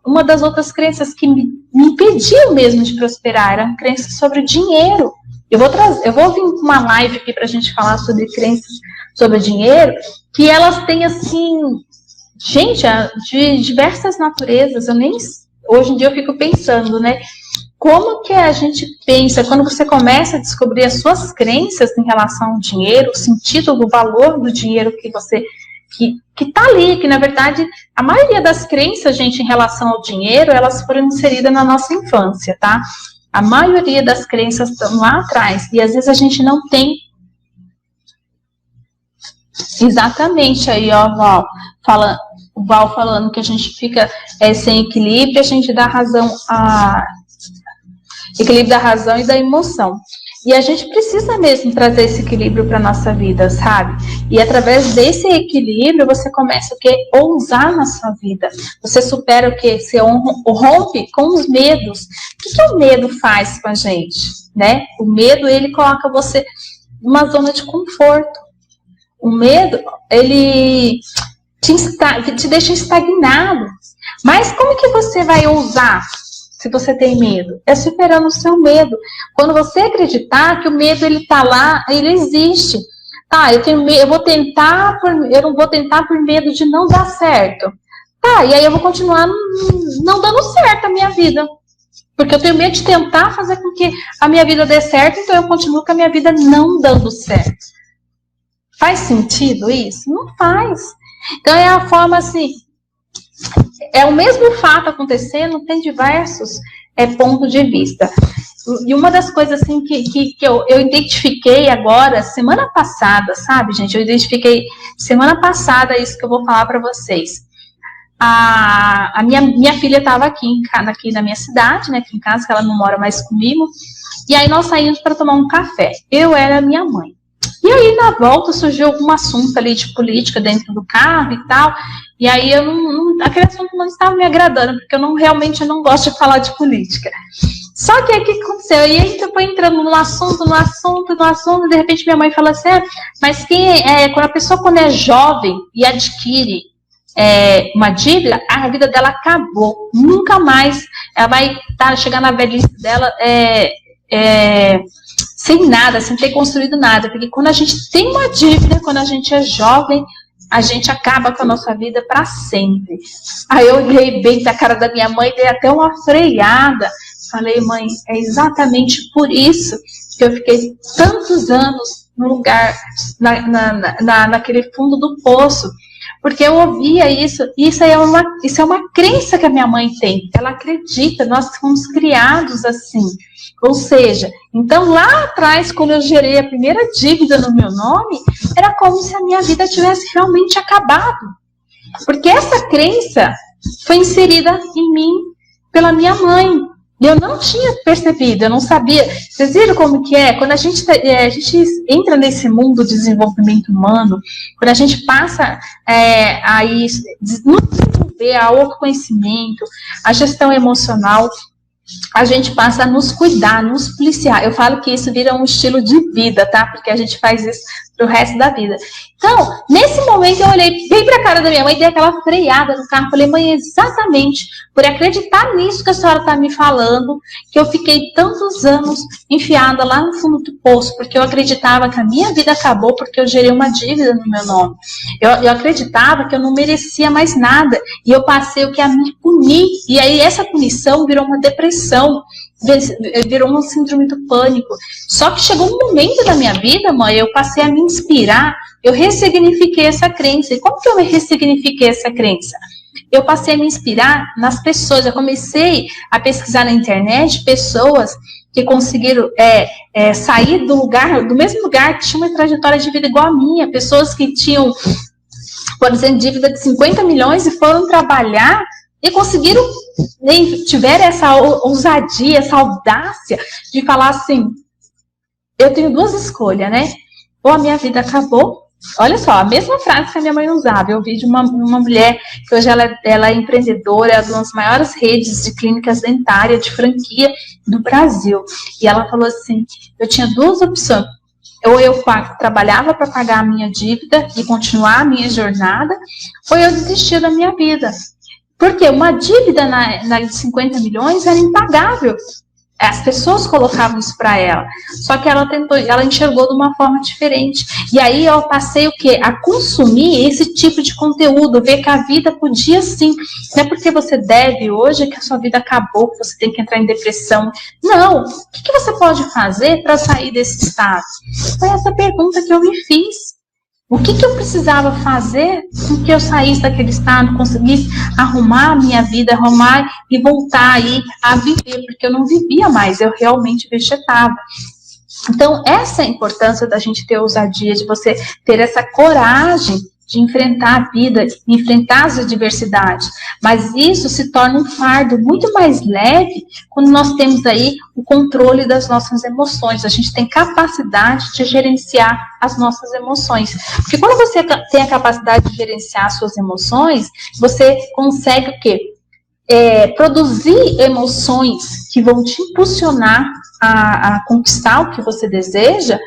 Uma das outras crenças que me impediam mesmo de prosperar eram crenças sobre o dinheiro. Eu vou vir com uma live aqui para a gente falar sobre crenças sobre o dinheiro, que elas têm assim, gente, de diversas naturezas. Hoje em dia eu fico pensando, né? Como que a gente pensa, quando você começa a descobrir as suas crenças em relação ao dinheiro, o sentido do valor do dinheiro que tá ali, que na verdade a maioria das crenças, gente, em relação ao dinheiro, elas foram inseridas na nossa infância, tá? A maioria das crenças estão lá atrás, e às vezes a gente não tem exatamente aí, ó, o Val falando que a gente fica sem equilíbrio, a gente dá razão equilíbrio da razão e da emoção. E a gente precisa mesmo trazer esse equilíbrio para a nossa vida, sabe? E através desse equilíbrio, você começa o quê? Ousar na sua vida. Você supera o quê? Você rompe com os medos. O que o medo faz com a gente, né? O medo, ele coloca você numa zona de conforto. O medo, ele te deixa estagnado. Mas como que você vai ousar? Se você tem medo, é superando o seu medo. Quando você acreditar que o medo ele tá lá, ele existe. Tá, eu tenho medo, eu não vou tentar por medo de não dar certo. Tá, e aí eu vou continuar não dando certo a minha vida. Porque eu tenho medo de tentar fazer com que a minha vida dê certo, então eu continuo com a minha vida não dando certo. Faz sentido isso? Não faz. Então é a forma assim, é o mesmo fato acontecendo, tem diversos pontos de vista. E uma das coisas assim que eu identifiquei agora, semana passada, sabe, gente? Eu identifiquei semana passada isso que eu vou falar para vocês. A minha filha estava aqui na minha cidade, né, aqui em casa, que ela não mora mais comigo. E aí nós saímos para tomar um café. Eu era a minha mãe. E aí, na volta, surgiu algum assunto ali de política dentro do carro e tal. E aí, aquele assunto não estava me agradando, porque realmente eu não gosto de falar de política. Só que aí, o que aconteceu? E aí, foi entrando no assunto, e de repente minha mãe fala assim, mas quando a pessoa é jovem e adquire uma dívida, a vida dela acabou. Nunca mais ela vai chegar na velhice dela sem nada, sem ter construído nada. Porque quando a gente tem uma dívida, quando a gente é jovem, a gente acaba com a nossa vida para sempre. Aí eu olhei bem pra cara da minha mãe, dei até uma freada. Falei, mãe, é exatamente por isso que eu fiquei tantos anos no lugar, naquele fundo do poço. Porque eu ouvia isso, e isso é uma crença que a minha mãe tem. Ela acredita, nós fomos criados assim. Ou seja, então lá atrás, quando eu gerei a primeira dívida no meu nome, era como se a minha vida tivesse realmente acabado. Porque essa crença foi inserida em mim pela minha mãe. E eu não tinha percebido, eu não sabia. Vocês viram como que é? Quando a gente entra nesse mundo do desenvolvimento humano, quando a gente passa a desenvolver a autoconhecimento, a gestão emocional, a gente passa a nos cuidar, nos policiar. Eu falo que isso vira um estilo de vida, tá? Porque a gente faz isso pro resto da vida. Então, nesse momento eu olhei bem pra cara da minha mãe, dei aquela freada no carro, falei, mãe, exatamente por acreditar nisso que a senhora tá me falando, que eu fiquei tantos anos enfiada lá no fundo do poço, porque eu acreditava que a minha vida acabou porque eu gerei uma dívida no meu nome. Eu acreditava que eu não merecia mais nada, e eu passei o que a me punir, e aí essa punição virou uma depressão, virou uma síndrome do pânico. Só que chegou um momento da minha vida, mãe, eu passei a me inspirar, eu ressignifiquei essa crença. E como que eu ressignifiquei essa crença? Eu passei a me inspirar nas pessoas. Eu comecei a pesquisar na internet pessoas que conseguiram sair do mesmo lugar, que tinham uma trajetória de vida igual a minha, pessoas que tinham, por exemplo, dívida de 50 milhões e foram trabalhar e conseguiram, tiveram essa ousadia, essa audácia de falar assim, eu tenho duas escolhas, né? Ou a minha vida acabou, Olha só, a mesma frase que a minha mãe usava. Eu vi de uma mulher que hoje ela é empreendedora, é uma das maiores redes de clínicas dentárias de franquia do Brasil. E ela falou assim, eu tinha duas opções. Ou eu trabalhava para pagar a minha dívida e continuar a minha jornada, ou eu desistia da minha vida. Porque uma dívida de 50 milhões era impagável. As pessoas colocavam isso para ela, só que ela enxergou de uma forma diferente. E aí eu passei o quê? A consumir esse tipo de conteúdo, ver que a vida podia sim. Não é porque você deve hoje que a sua vida acabou, que você tem que entrar em depressão. Não. O que você pode fazer para sair desse estado? Foi essa pergunta que eu me fiz. O que eu precisava fazer para que eu saísse daquele estado, conseguisse arrumar a minha vida, arrumar e voltar aí a viver, porque eu não vivia mais, eu realmente vegetava. Então, essa é a importância da gente ter ousadia, de você ter essa coragem de enfrentar a vida, enfrentar as adversidades. Mas isso se torna um fardo muito mais leve quando nós temos aí o controle das nossas emoções. A gente tem capacidade de gerenciar as nossas emoções. Porque quando você tem a capacidade de gerenciar as suas emoções, você consegue o quê? Produzir emoções que vão te impulsionar a conquistar o que você deseja.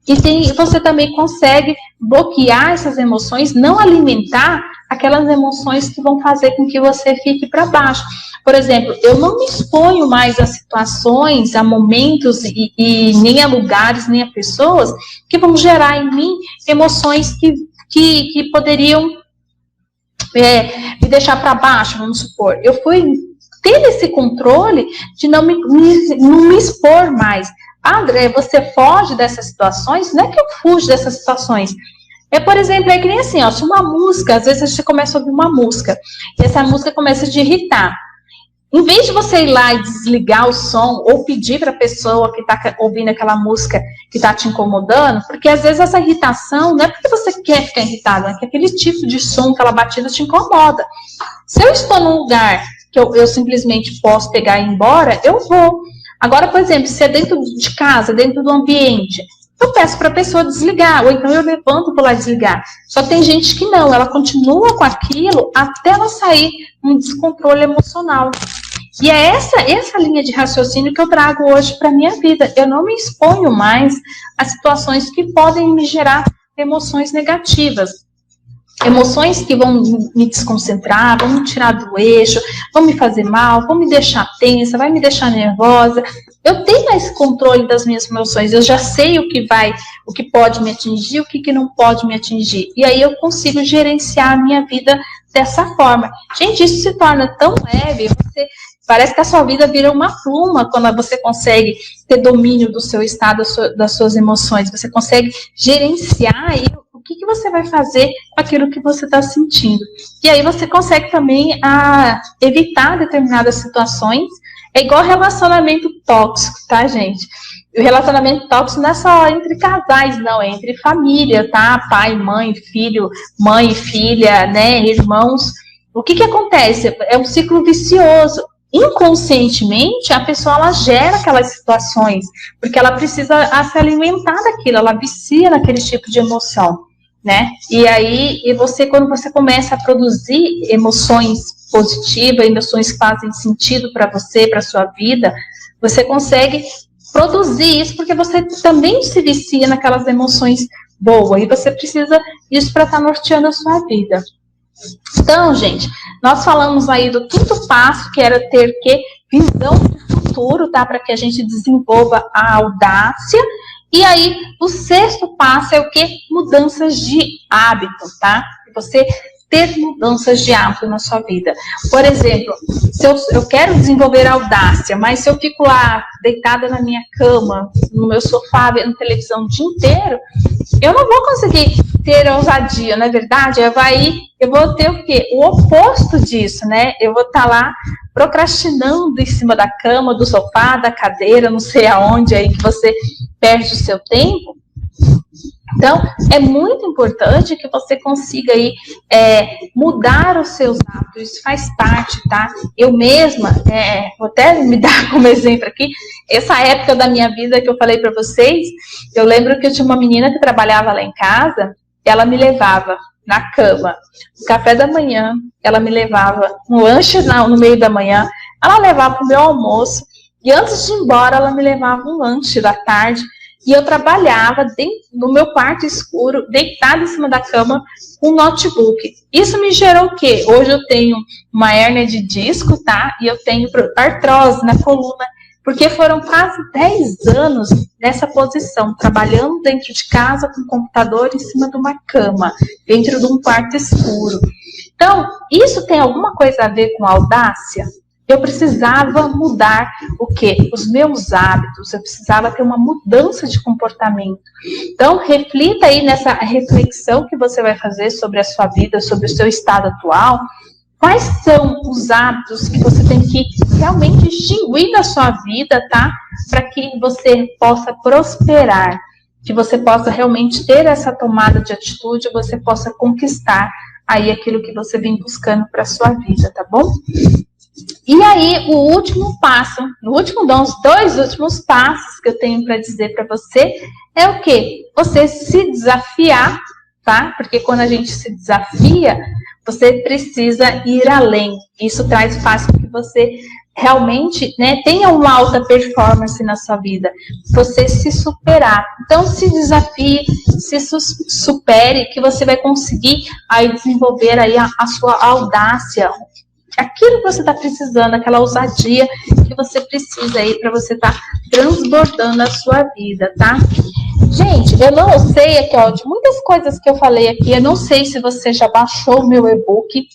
E você também consegue bloquear essas emoções, não alimentar aquelas emoções que vão fazer com que você fique para baixo. Por exemplo, eu não me exponho mais a situações, a momentos e nem a lugares, nem a pessoas que vão gerar em mim emoções que poderiam me deixar para baixo, vamos supor. Eu fui ter esse controle de não me expor mais. André, você foge dessas situações? Não é que eu fujo dessas situações. Por exemplo, que nem assim, ó, se uma música, às vezes você começa a ouvir uma música, e essa música começa a te irritar. Em vez de você ir lá e desligar o som, ou pedir para a pessoa que está ouvindo aquela música que está te incomodando, porque às vezes essa irritação não é porque você quer ficar irritado, é que aquele tipo de som, aquela batida te incomoda. Se eu estou num lugar que eu simplesmente posso pegar e ir embora, eu vou. Agora, por exemplo, se é dentro de casa, dentro do ambiente, eu peço para a pessoa desligar, ou então eu levanto para lá desligar. Só tem gente que não, ela continua com aquilo até ela sair um descontrole emocional. E é essa linha de raciocínio que eu trago hoje para a minha vida. Eu não me exponho mais a situações que podem me gerar emoções negativas. Emoções que vão me desconcentrar, vão me tirar do eixo, vão me fazer mal, vão me deixar tensa, vai me deixar nervosa. Eu tenho esse controle das minhas emoções, eu já sei o que pode me atingir, o que não pode me atingir. E aí eu consigo gerenciar a minha vida dessa forma. Gente, isso se torna tão leve, parece que a sua vida vira uma pluma quando você consegue ter domínio do seu estado, das suas emoções. Você consegue gerenciar aí o que você vai fazer com aquilo que você está sentindo. E aí você consegue também evitar determinadas situações. É igual relacionamento tóxico, tá, gente? O relacionamento tóxico não é só entre casais, não, é entre família, tá? Pai, mãe, filho, mãe, filha, né, irmãos. O que acontece? É um ciclo vicioso. Inconscientemente, a pessoa ela gera aquelas situações, porque ela precisa se alimentar daquilo, ela vicia naquele tipo de emoção, né? E aí, quando você começa a produzir emoções positivas, emoções que fazem sentido para você, para sua vida, você consegue produzir isso, porque você também se vicia naquelas emoções boas, e você precisa disso para estar norteando a sua vida. Então, gente, nós falamos aí do quinto passo, que era ter visão de futuro, tá? Para que a gente desenvolva a audácia. E aí, o sexto passo é o quê? Mudanças de hábito, tá? Você ter mudanças de hábito na sua vida. Por exemplo, se eu quero desenvolver audácia, mas se eu fico lá deitada na minha cama, no meu sofá, vendo televisão o dia inteiro, eu não vou conseguir ter ousadia, não é verdade? Eu vou ter o quê? O oposto disso, né? Eu vou estar lá procrastinando em cima da cama, do sofá, da cadeira, não sei aonde aí que você perde o seu tempo. Então, é muito importante que você consiga aí, mudar os seus hábitos, isso faz parte, tá? Eu mesma, vou até me dar como exemplo aqui, essa época da minha vida que eu falei para vocês, eu lembro que eu tinha uma menina que trabalhava lá em casa, ela me levava na cama, no café da manhã, ela me levava um lanche no meio da manhã, ela levava para o meu almoço, e antes de ir embora, ela me levava um lanche da tarde, e eu trabalhava no meu quarto escuro, deitada em cima da cama, com um notebook. Isso me gerou o quê? Hoje eu tenho uma hérnia de disco, tá? E eu tenho artrose na coluna, porque foram quase 10 anos nessa posição, trabalhando dentro de casa com o computador em cima de uma cama, dentro de um quarto escuro. Então, isso tem alguma coisa a ver com audácia? Eu precisava mudar o quê? Os meus hábitos, eu precisava ter uma mudança de comportamento. Então, reflita aí nessa reflexão que você vai fazer sobre a sua vida, sobre o seu estado atual. Quais são os hábitos que você tem que realmente extinguir da sua vida, tá? Para que você possa prosperar, que você possa realmente ter essa tomada de atitude, você possa conquistar aí aquilo que você vem buscando para a sua vida, tá bom? E aí, o último passo, os 2 últimos passos que eu tenho para dizer para você é o quê? Você se desafiar, tá? Porque quando a gente se desafia, você precisa ir além. Isso faz com que você realmente, né, tenha uma alta performance na sua vida. Você se superar. Então, se desafie, se supere, que você vai conseguir aí desenvolver aí a sua audácia, aquilo que você está precisando, aquela ousadia que você precisa aí para você estar transbordando a sua vida, tá? Gente, eu não sei aqui, ó, de muitas coisas que eu falei aqui, eu não sei se você já baixou o meu e-book.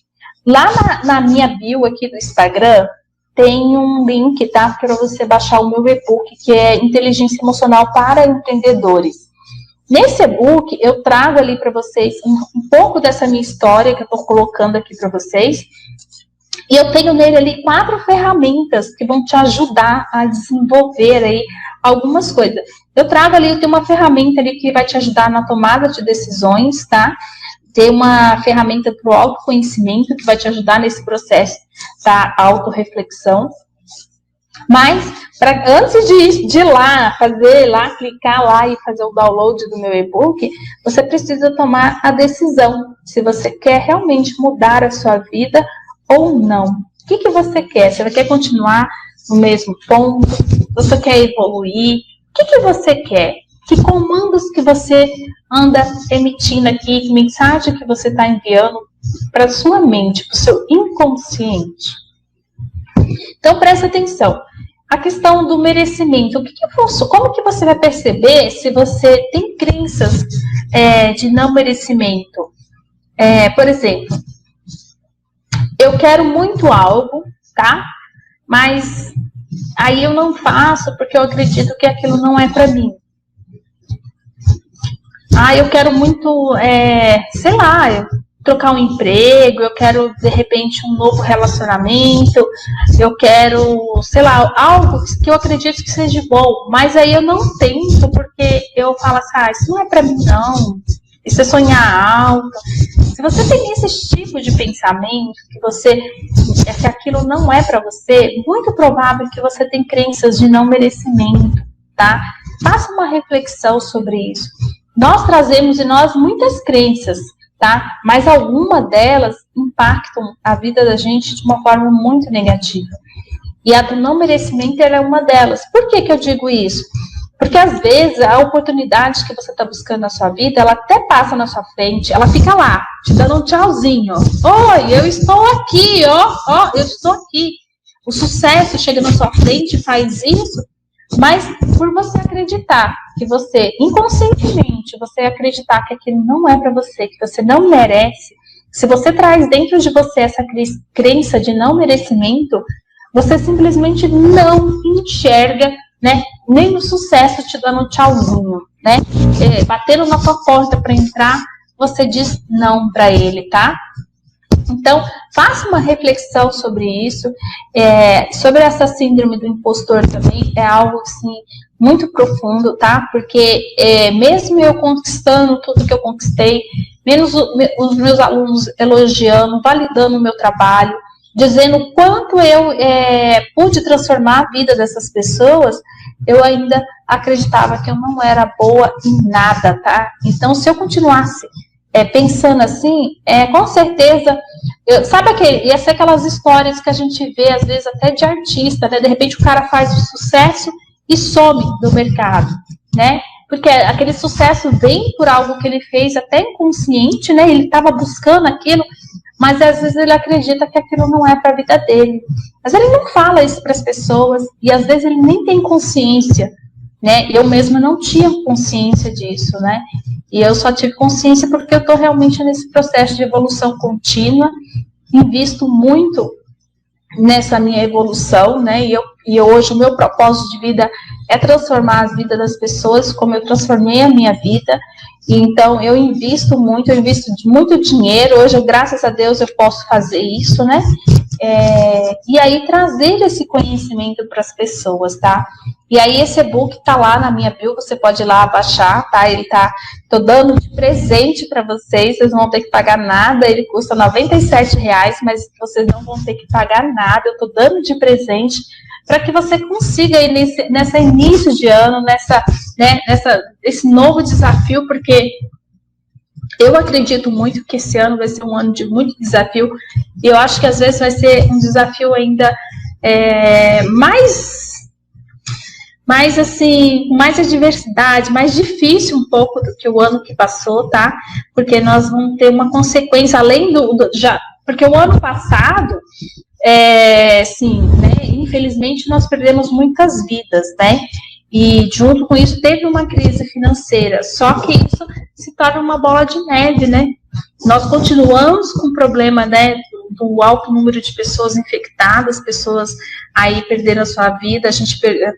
Lá na minha bio aqui do Instagram, tem um link, tá? Para você baixar o meu e-book, que é Inteligência Emocional para Empreendedores. Nesse e-book, eu trago ali para vocês um pouco dessa minha história que eu estou colocando aqui para vocês. E eu tenho nele ali 4 ferramentas que vão te ajudar a desenvolver aí algumas coisas. Eu tenho uma ferramenta ali que vai te ajudar na tomada de decisões, tá? Tem uma ferramenta para o autoconhecimento que vai te ajudar nesse processo da autorreflexão. Mas, antes de ir lá, clicar lá e fazer o download do meu e-book, você precisa tomar a decisão se você quer realmente mudar a sua vida ou não. O que você quer? Você quer continuar no mesmo ponto? Você quer evoluir? O que você quer? Que comandos que você anda emitindo aqui? Que mensagem que você está enviando para a sua mente, para o seu inconsciente? Então, presta atenção. A questão do merecimento. Como que você vai perceber se você tem crenças de não merecimento? Por exemplo, eu quero muito algo, tá? Mas aí eu não faço porque eu acredito que aquilo não é para mim. Eu quero muito, trocar um emprego, eu quero, de repente, um novo relacionamento, eu quero, algo que eu acredito que seja bom, mas aí eu não tento porque eu falo assim, isso não é para mim não, isso é sonhar alto. Se você tem esse tipo de pensamento, que aquilo não é para você, muito provável que você tem crenças de não merecimento, tá? Faça uma reflexão sobre isso. Nós trazemos em nós muitas crenças, tá? Mas alguma delas impactam a vida da gente de uma forma muito negativa. E a do não merecimento é uma delas. Por que eu digo isso? Porque, às vezes, a oportunidade que você está buscando na sua vida, ela até passa na sua frente, ela fica lá, te dando um tchauzinho. Oi, eu estou aqui, eu estou aqui. O sucesso chega na sua frente e faz isso, mas por você acreditar que você, inconscientemente, você acreditar que aquilo não é para você, que você não merece, se você traz dentro de você essa crença de não merecimento, você simplesmente não enxerga, né, nem o sucesso te dando um tchauzinho, né? Batendo na sua porta para entrar, você diz não para ele, tá? Então, faça uma reflexão sobre isso. Sobre essa síndrome do impostor também, é algo, assim, muito profundo, tá? Porque mesmo eu conquistando tudo que eu conquistei, menos os meus alunos elogiando, validando o meu trabalho, dizendo o quanto eu pude transformar a vida dessas pessoas, eu ainda acreditava que eu não era boa em nada, tá? Então, se eu continuasse pensando assim, com certeza, ia ser aquelas histórias que a gente vê, às vezes, até de artista, né? De repente o cara faz o sucesso e some do mercado, né? Porque aquele sucesso vem por algo que ele fez até inconsciente, né? Ele estava buscando aquilo, mas às vezes ele acredita que aquilo não é para a vida dele. Mas ele não fala isso para as pessoas, e às vezes ele nem tem consciência, né? Eu mesma não tinha consciência disso, né? E eu só tive consciência porque eu estou realmente nesse processo de evolução contínua, invisto muito nessa minha evolução, né? E hoje o meu propósito de vida é transformar a vida das pessoas, como eu transformei a minha vida. E então eu invisto muito dinheiro. Hoje, graças a Deus, eu posso fazer isso, né? E aí trazer esse conhecimento para as pessoas, tá? E aí esse e-book tá lá na minha bio, você pode ir lá baixar, tá? Tô dando de presente para vocês não vão ter que pagar nada, ele custa R$97, mas vocês não vão ter que pagar nada, eu tô dando de presente para que você consiga nesse início de ano, esse novo desafio, porque eu acredito muito que esse ano vai ser um ano de muito desafio, e eu acho que às vezes vai ser um desafio ainda mais adversidade, mais difícil um pouco do que o ano que passou, tá? Porque nós vamos ter uma consequência, além porque o ano passado, sim, né? Infelizmente nós perdemos muitas vidas, né? E junto com isso teve uma crise financeira, só que isso se torna uma bola de neve, né? Nós continuamos com o problema, né, do alto número de pessoas infectadas, pessoas aí perdendo a sua vida.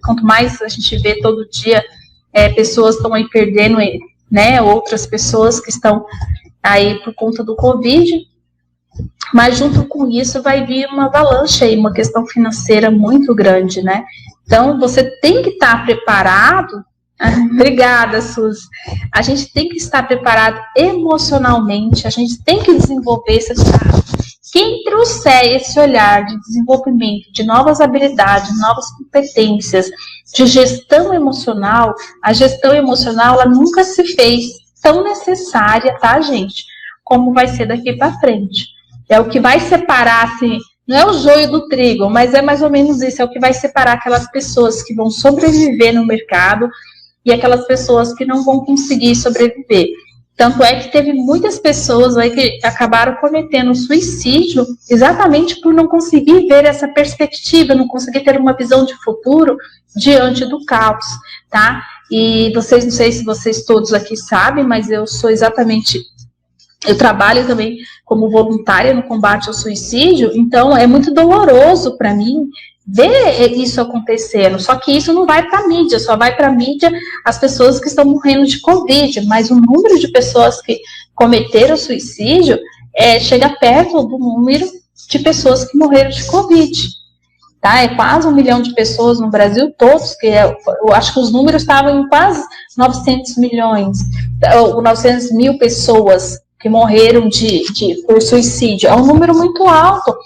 Quanto mais a gente vê todo dia, pessoas estão aí perdendo, né, outras pessoas que estão aí por conta do Covid. Mas junto com isso vai vir uma avalanche aí, uma questão financeira muito grande, né? Então você tem que estar preparado. Obrigada, Suzy. A gente tem que estar preparado emocionalmente, a gente tem que desenvolver esse estado. Quem trouxer esse olhar de desenvolvimento, de novas habilidades, novas competências, de gestão emocional, a gestão emocional ela nunca se fez tão necessária, tá, gente? Como vai ser daqui para frente. É o que vai separar, assim, não é o joio do trigo, mas é mais ou menos isso, é o que vai separar aquelas pessoas que vão sobreviver no mercado e aquelas pessoas que não vão conseguir sobreviver. Tanto é que teve muitas pessoas aí que acabaram cometendo suicídio exatamente por não conseguir ver essa perspectiva, não conseguir ter uma visão de futuro diante do caos, tá? E não sei se vocês todos aqui sabem, mas eu trabalho também como voluntária no combate ao suicídio, então é muito doloroso para mim ver isso acontecendo, só que isso não vai para a mídia, só vai para a mídia as pessoas que estão morrendo de Covid, mas o número de pessoas que cometeram suicídio chega perto do número de pessoas que morreram de Covid, tá? É quase 1 milhão de pessoas no Brasil, todos, eu acho que os números estavam em quase 900 mil pessoas que morreram por suicídio, é um número muito alto.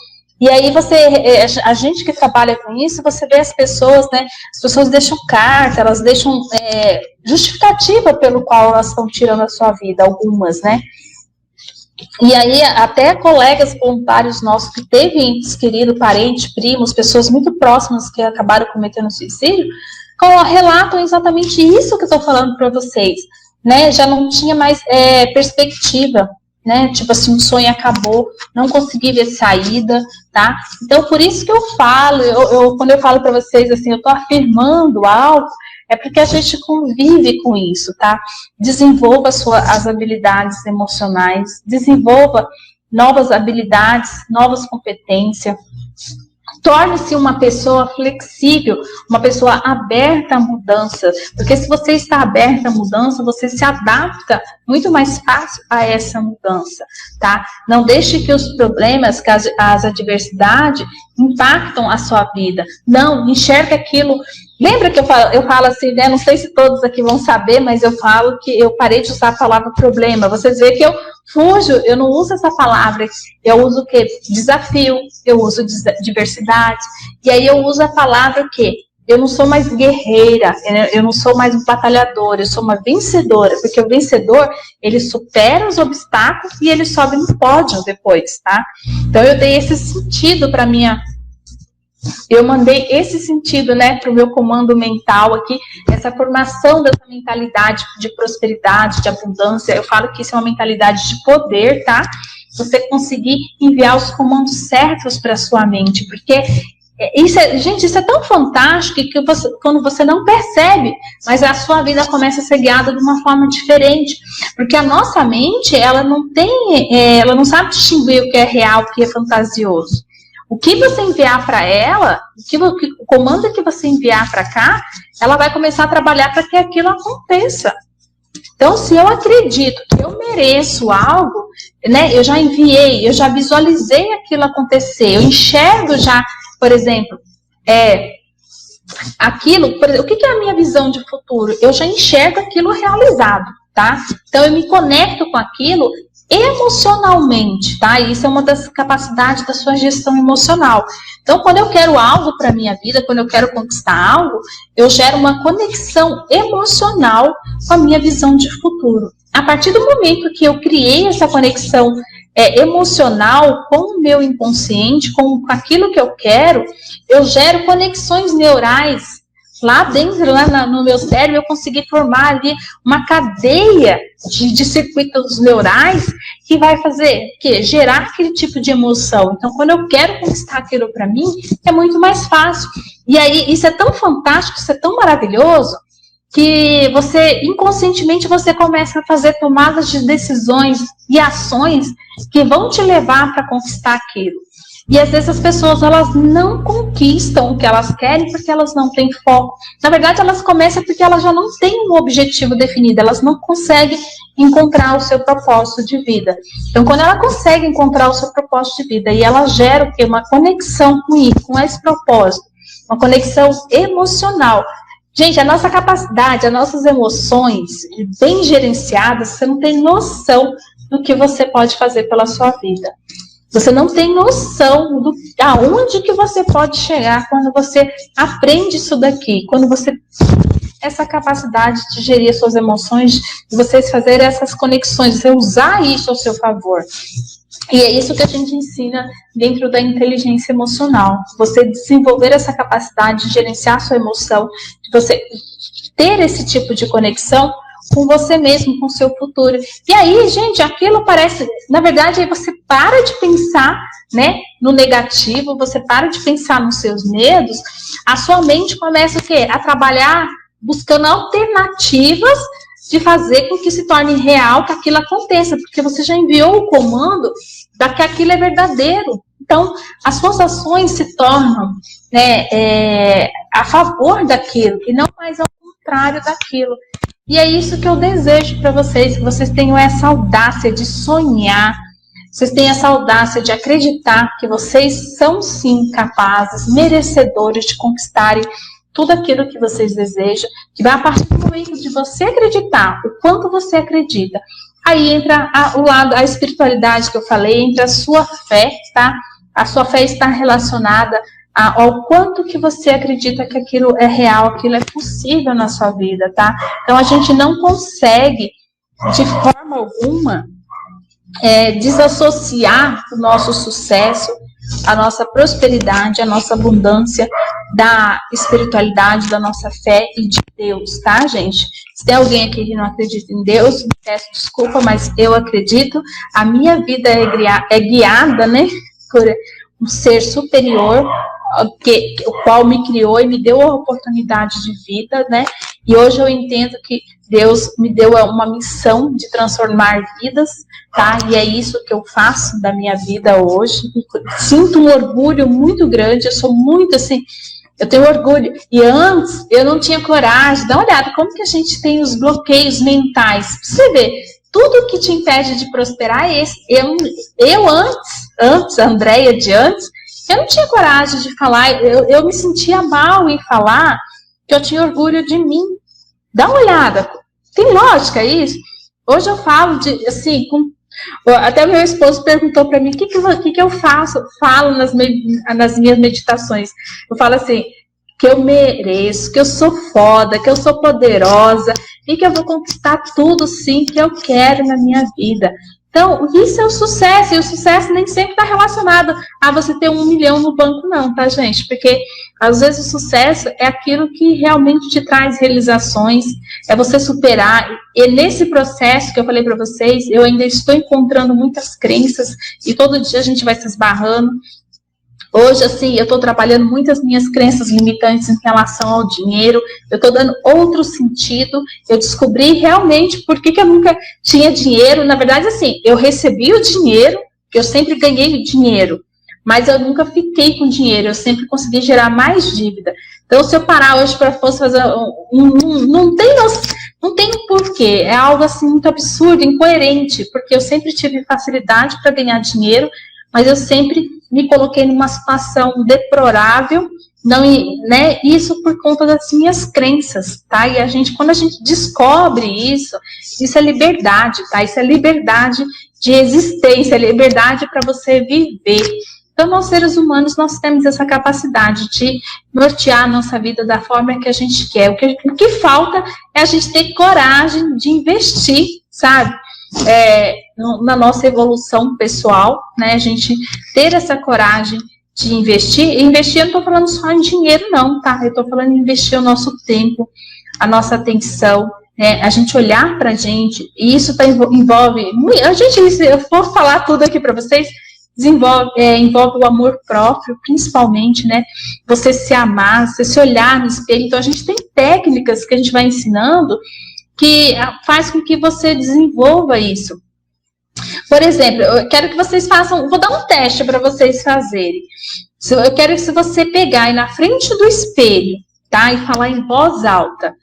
E aí a gente que trabalha com isso, você vê as pessoas, né? As pessoas deixam carta, elas deixam justificativa pelo qual elas estão tirando a sua vida, algumas, né? E aí até colegas voluntários nossos que teve entes queridos, parentes, primos, pessoas muito próximas que acabaram cometendo suicídio, relatam exatamente isso que eu estou falando para vocês, né? Já não tinha mais perspectiva, né? Tipo assim, o sonho acabou, não consegui ver saída, tá? Então, por isso que eu falo, quando eu falo para vocês assim, eu tô afirmando algo, é porque a gente convive com isso, tá? Desenvolva as habilidades emocionais, desenvolva novas habilidades, novas competências, torne-se uma pessoa flexível, uma pessoa aberta à mudança, porque se você está aberta à mudança, você se adapta muito mais fácil a essa mudança, tá? Não deixe que os problemas, que as adversidades impactam a sua vida. Não, enxerga aquilo. Lembra que eu falo assim, né? Não sei se todos aqui vão saber, mas eu falo que eu parei de usar a palavra problema. Vocês veem que eu fujo, eu não uso essa palavra. Eu uso o quê? Desafio, eu uso diversidade. E aí eu uso a palavra o quê? eu não sou mais guerreira, eu não sou mais um batalhador, eu sou uma vencedora, porque o vencedor, ele supera os obstáculos e ele sobe no pódio depois, tá? Então eu dei esse sentido para eu mandei esse sentido, né, para o meu comando mental aqui, essa formação dessa mentalidade de prosperidade, de abundância. Eu falo que isso é uma mentalidade de poder, tá? Você conseguir enviar os comandos certos para sua mente, porque gente, isso é tão fantástico que quando você não percebe, mas a sua vida começa a ser guiada de uma forma diferente, porque a nossa mente, ela não sabe distinguir o que é real, o que é fantasioso. O que você enviar para ela, o comando que você enviar para cá, ela vai começar a trabalhar para que aquilo aconteça. Então, se eu acredito que eu mereço algo, né, eu já enviei, eu já visualizei aquilo acontecer, eu enxergo já, por exemplo, o que é a minha visão de futuro? Eu já enxergo aquilo realizado, tá? Então, eu me conecto com aquilo emocionalmente, tá? Isso é uma das capacidades da sua gestão emocional. Então, quando eu quero algo para a minha vida, quando eu quero conquistar algo, eu gero uma conexão emocional com a minha visão de futuro. A partir do momento que eu criei essa conexão emocional com o meu inconsciente, com aquilo que eu quero, eu gero conexões neurais lá dentro, lá no meu cérebro, eu consegui formar ali uma cadeia de circuitos neurais que vai fazer gerar aquele tipo de emoção. Então, quando eu quero conquistar aquilo para mim, é muito mais fácil. E aí, isso é tão fantástico, isso é tão maravilhoso, que inconscientemente, você começa a fazer tomadas de decisões e ações que vão te levar para conquistar aquilo. E às vezes as pessoas, elas não conquistam o que elas querem porque elas não têm foco. Na verdade, elas começam porque elas já não têm um objetivo definido, elas não conseguem encontrar o seu propósito de vida. Então, quando ela consegue encontrar o seu propósito de vida e ela gera uma conexão com isso, com esse propósito, uma conexão emocional. Gente, a nossa capacidade, as nossas emoções bem gerenciadas, você não tem noção do que você pode fazer pela sua vida. Você não tem noção aonde que você pode chegar quando você aprende isso daqui, quando você essa capacidade de gerir suas emoções, de vocês fazerem essas conexões, você usar isso ao seu favor. E é isso que a gente ensina dentro da inteligência emocional. Você desenvolver essa capacidade de gerenciar sua emoção, de você ter esse tipo de conexão com você mesmo, com o seu futuro. E aí, gente, aquilo parece... Na verdade, aí você para de pensar, né, no negativo, você para de pensar nos seus medos, a sua mente começa o quê? A trabalhar buscando alternativas de fazer com que se torne real, que aquilo aconteça, porque você já enviou o comando da que aquilo é verdadeiro. Então, as suas ações se tornam, né, a favor daquilo, e não mais ao contrário daquilo. E é isso que eu desejo para vocês, que vocês tenham essa audácia de sonhar, vocês tenham essa audácia de acreditar que vocês são sim capazes, merecedores de conquistarem tudo aquilo que vocês desejam, que vai a partir do momento de você acreditar, o quanto você acredita. Aí entra a espiritualidade que eu falei, entra a sua fé, tá? A sua fé está relacionada ao quanto que você acredita que aquilo é real, aquilo é possível na sua vida, tá? Então, a gente não consegue, de forma alguma, desassociar o nosso sucesso, a nossa prosperidade, a nossa abundância da espiritualidade, da nossa fé e de Deus, tá, gente? Se tem alguém aqui que não acredita em Deus, peço desculpa, mas eu acredito. A minha vida é guiada, né, por um ser superior, o qual me criou e me deu a oportunidade de vida, né? E hoje eu entendo que Deus me deu uma missão de transformar vidas, tá? E é isso que eu faço da minha vida hoje. Sinto um orgulho muito grande, eu sou muito assim, eu tenho orgulho. E antes eu não tinha coragem. Dá uma olhada como que a gente tem os bloqueios mentais. Você vê, tudo que te impede de prosperar é esse. Eu antes, a Andréia de antes, eu não tinha coragem de falar, eu me sentia mal em falar que eu tinha orgulho de mim. Dá uma olhada, tem lógica isso? Hoje eu falo assim, até meu esposo perguntou para mim, o que eu faço? Falo nas minhas meditações. Eu falo assim, que eu mereço, que eu sou foda, que eu sou poderosa e que eu vou conquistar tudo sim que eu quero na minha vida. Então, isso é o sucesso, e o sucesso nem sempre está relacionado a você ter 1 milhão no banco, não, tá, gente? Porque, às vezes, o sucesso é aquilo que realmente te traz realizações, é você superar. E nesse processo que eu falei para vocês, eu ainda estou encontrando muitas crenças, e todo dia a gente vai se esbarrando. Hoje, assim, eu estou trabalhando muitas minhas crenças limitantes em relação ao dinheiro, eu estou dando outro sentido, eu descobri realmente por que eu nunca tinha dinheiro. Na verdade, assim, eu recebi o dinheiro, eu sempre ganhei dinheiro, mas eu nunca fiquei com dinheiro, eu sempre consegui gerar mais dívida. Então, se eu parar hoje para fosse fazer não tem porquê, é algo assim muito absurdo, incoerente, porque eu sempre tive facilidade para ganhar dinheiro, mas eu sempre me coloquei numa situação deplorável, não, né, isso por conta das minhas crenças, tá? E quando a gente descobre isso é liberdade, tá? Isso é liberdade de existência, é liberdade para você viver. Então, nós seres humanos, nós temos essa capacidade de nortear a nossa vida da forma que a gente quer. O que falta é a gente ter coragem de investir, sabe? Na nossa evolução pessoal, né, a gente ter essa coragem de investir. E investir, eu não estou falando só em dinheiro, não, tá? Eu estou falando em investir o nosso tempo, a nossa atenção, né, a gente olhar para a gente, e isso envolve, eu vou falar tudo aqui para vocês, envolve o amor próprio, principalmente, né, você se amar, você se olhar no espelho. Então, a gente tem técnicas que a gente vai ensinando que faz com que você desenvolva isso. Por exemplo, eu quero que vocês façam, vou dar um teste para vocês fazerem. Eu quero que se você pegar e na frente do espelho, tá, e falar em voz alta: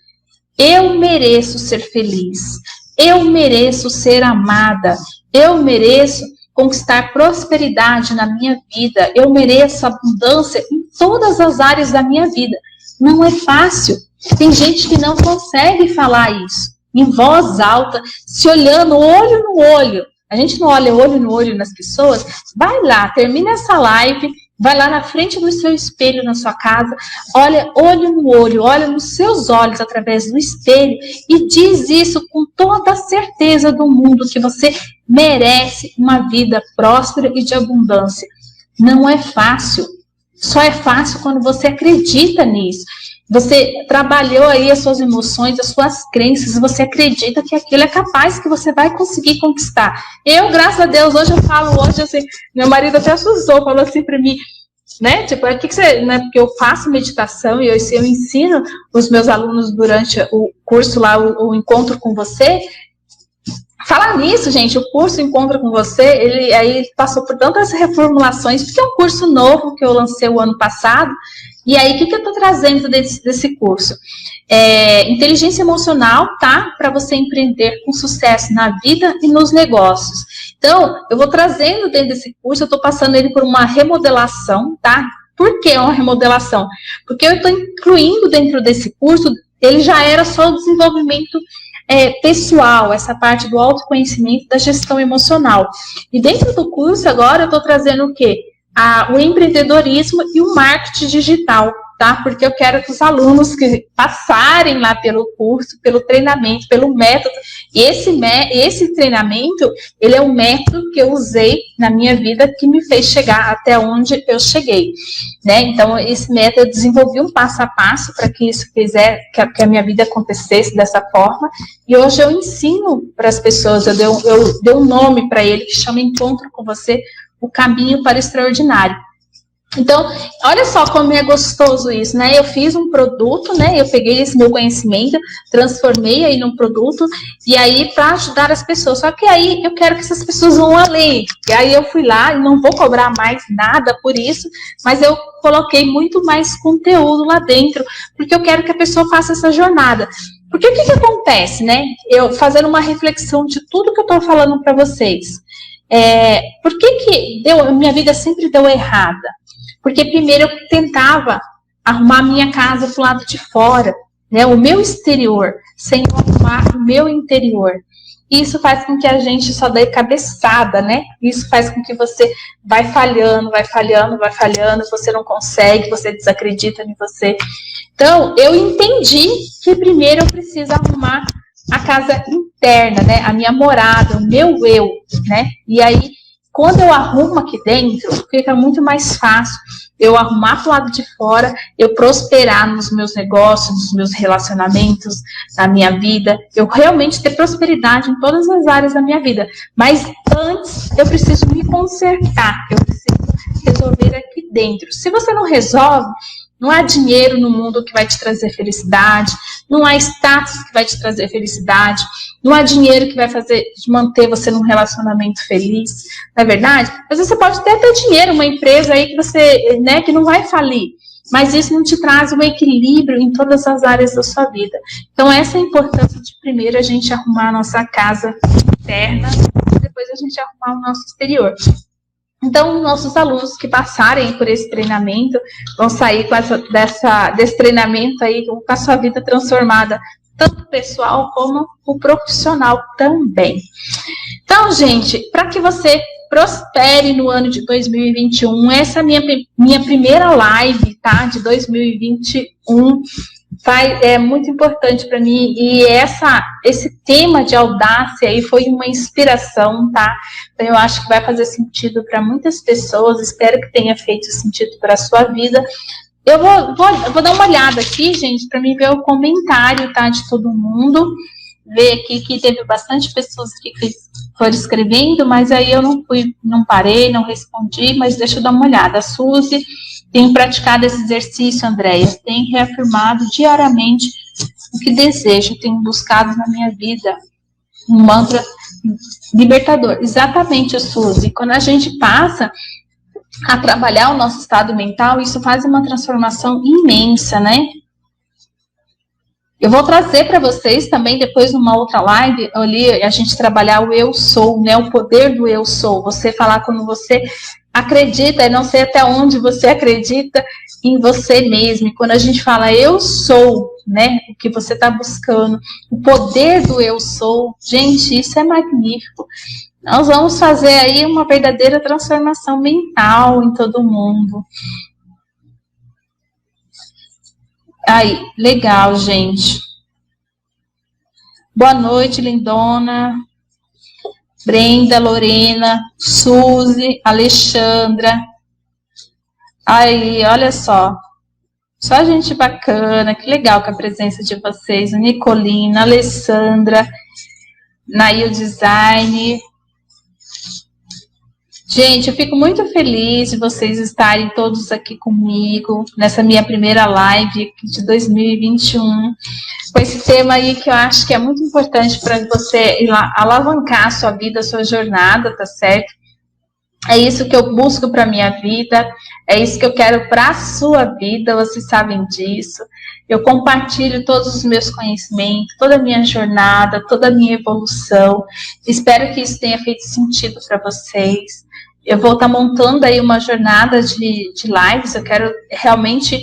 eu mereço ser feliz, eu mereço ser amada, eu mereço conquistar prosperidade na minha vida, eu mereço abundância em todas as áreas da minha vida. Não é fácil. Tem gente que não consegue falar isso em voz alta, se olhando olho no olho. A gente não olha olho no olho nas pessoas. Vai lá, termina essa live, vai lá na frente do seu espelho na sua casa, olha olho no olho, olha nos seus olhos através do espelho e diz isso com toda a certeza do mundo, que você merece uma vida próspera e de abundância. Não é fácil. Só é fácil quando você acredita nisso. Você trabalhou aí as suas emoções, as suas crenças, e você acredita que aquilo é capaz, que você vai conseguir conquistar. Eu, graças a Deus, hoje eu falo, assim, meu marido até assustou, falou assim para mim, né, tipo, o que você, né, porque eu faço meditação e eu ensino os meus alunos durante o curso lá, o Encontro com Você. Falar nisso, gente, o curso Encontro com Você, ele passou por tantas reformulações, porque é um curso novo que eu lancei o ano passado. E aí, o que eu estou trazendo desse curso? Inteligência emocional, tá? Para você empreender com sucesso na vida e nos negócios. Então, eu vou trazendo dentro desse curso, eu estou passando ele por uma remodelação, tá? Por que uma remodelação? Porque eu estou incluindo dentro desse curso, ele já era só o desenvolvimento pessoal, essa parte do autoconhecimento, da gestão emocional. E dentro do curso, agora, eu estou trazendo o quê? O empreendedorismo e o marketing digital, tá? Porque eu quero que os alunos que passarem lá pelo curso, pelo treinamento, pelo método, e esse treinamento, ele é um método que eu usei na minha vida que me fez chegar até onde eu cheguei, né? Então, esse método eu desenvolvi um passo a passo para que isso que a minha vida acontecesse dessa forma, e hoje eu ensino para as pessoas, eu dei um nome para ele que chama Encontro com Você, o caminho para o extraordinário. Então, olha só como é gostoso isso, né? Eu fiz um produto, né? Eu peguei esse meu conhecimento, transformei aí num produto, e aí para ajudar as pessoas. Só que aí eu quero que essas pessoas vão além. E aí eu fui lá e não vou cobrar mais nada por isso, mas eu coloquei muito mais conteúdo lá dentro, porque eu quero que a pessoa faça essa jornada. Porque o que acontece, né? Eu fazendo uma reflexão de tudo que eu estou falando para vocês. Por que minha vida sempre deu errada? Porque primeiro eu tentava arrumar a minha casa pro lado de fora, né, o meu exterior, sem arrumar o meu interior. E isso faz com que a gente só dê cabeçada, né? Isso faz com que você vai falhando, você não consegue, você desacredita em você. Então, eu entendi que primeiro eu preciso arrumar a casa interna, né? A minha morada, o meu eu, né? E aí, quando eu arrumo aqui dentro, fica muito mais fácil eu arrumar para o lado de fora, eu prosperar nos meus negócios, nos meus relacionamentos, na minha vida, eu realmente ter prosperidade em todas as áreas da minha vida. Mas antes, eu preciso me consertar, eu preciso resolver aqui dentro. Se você não resolve, não há dinheiro no mundo que vai te trazer felicidade, não há status que vai te trazer felicidade, não há dinheiro que vai manter você num relacionamento feliz, não é verdade? Às vezes você pode até ter dinheiro, uma empresa aí que você, né, que não vai falir, mas isso não te traz um equilíbrio em todas as áreas da sua vida. Então essa é a importância de primeiro a gente arrumar a nossa casa interna e depois a gente arrumar o nosso exterior. Então, nossos alunos que passarem por esse treinamento vão sair com desse treinamento aí com a sua vida transformada, tanto pessoal como o profissional também. Então, gente, para que você prospere no ano de 2021, essa é a minha primeira live, tá, de 2021, é muito importante para mim, e esse tema de audácia aí foi uma inspiração, tá? Então eu acho que vai fazer sentido para muitas pessoas, espero que tenha feito sentido para a sua vida. Eu vou dar uma olhada aqui, gente, para mim ver o comentário, tá, de todo mundo, ver aqui que teve bastante pessoas que foram escrevendo, mas aí eu não parei, não respondi, mas deixa eu dar uma olhada. A Suzy: tenho praticado esse exercício, Andréia. Tenho reafirmado diariamente o que desejo. Tenho buscado na minha vida um mantra libertador. Exatamente, Suzy. Quando a gente passa a trabalhar o nosso estado mental, isso faz uma transformação imensa, né? Eu vou trazer para vocês também, depois numa outra live, ali a gente trabalhar o eu sou, né? O poder do eu sou. Você falar quando você acredita, e não sei até onde você acredita em você mesmo. E quando a gente fala eu sou, né? O que você está buscando, o poder do eu sou, gente, isso é magnífico. Nós vamos fazer aí uma verdadeira transformação mental em todo mundo. Aí, legal, gente. Boa noite, lindona. Brenda, Lorena, Suzy, Alexandra. Aí, olha só. Só gente bacana, que legal com a presença de vocês. Nicolina, Alessandra, Nail Design. Gente, eu fico muito feliz de vocês estarem todos aqui comigo nessa minha primeira live de 2021, com esse tema aí que eu acho que é muito importante para você alavancar a sua vida, a sua jornada, tá certo? É isso que eu busco para a minha vida, é isso que eu quero para a sua vida, vocês sabem disso. Eu compartilho todos os meus conhecimentos, toda a minha jornada, toda a minha evolução. Espero que isso tenha feito sentido para vocês. Eu vou estar montando aí uma jornada de lives, eu quero realmente...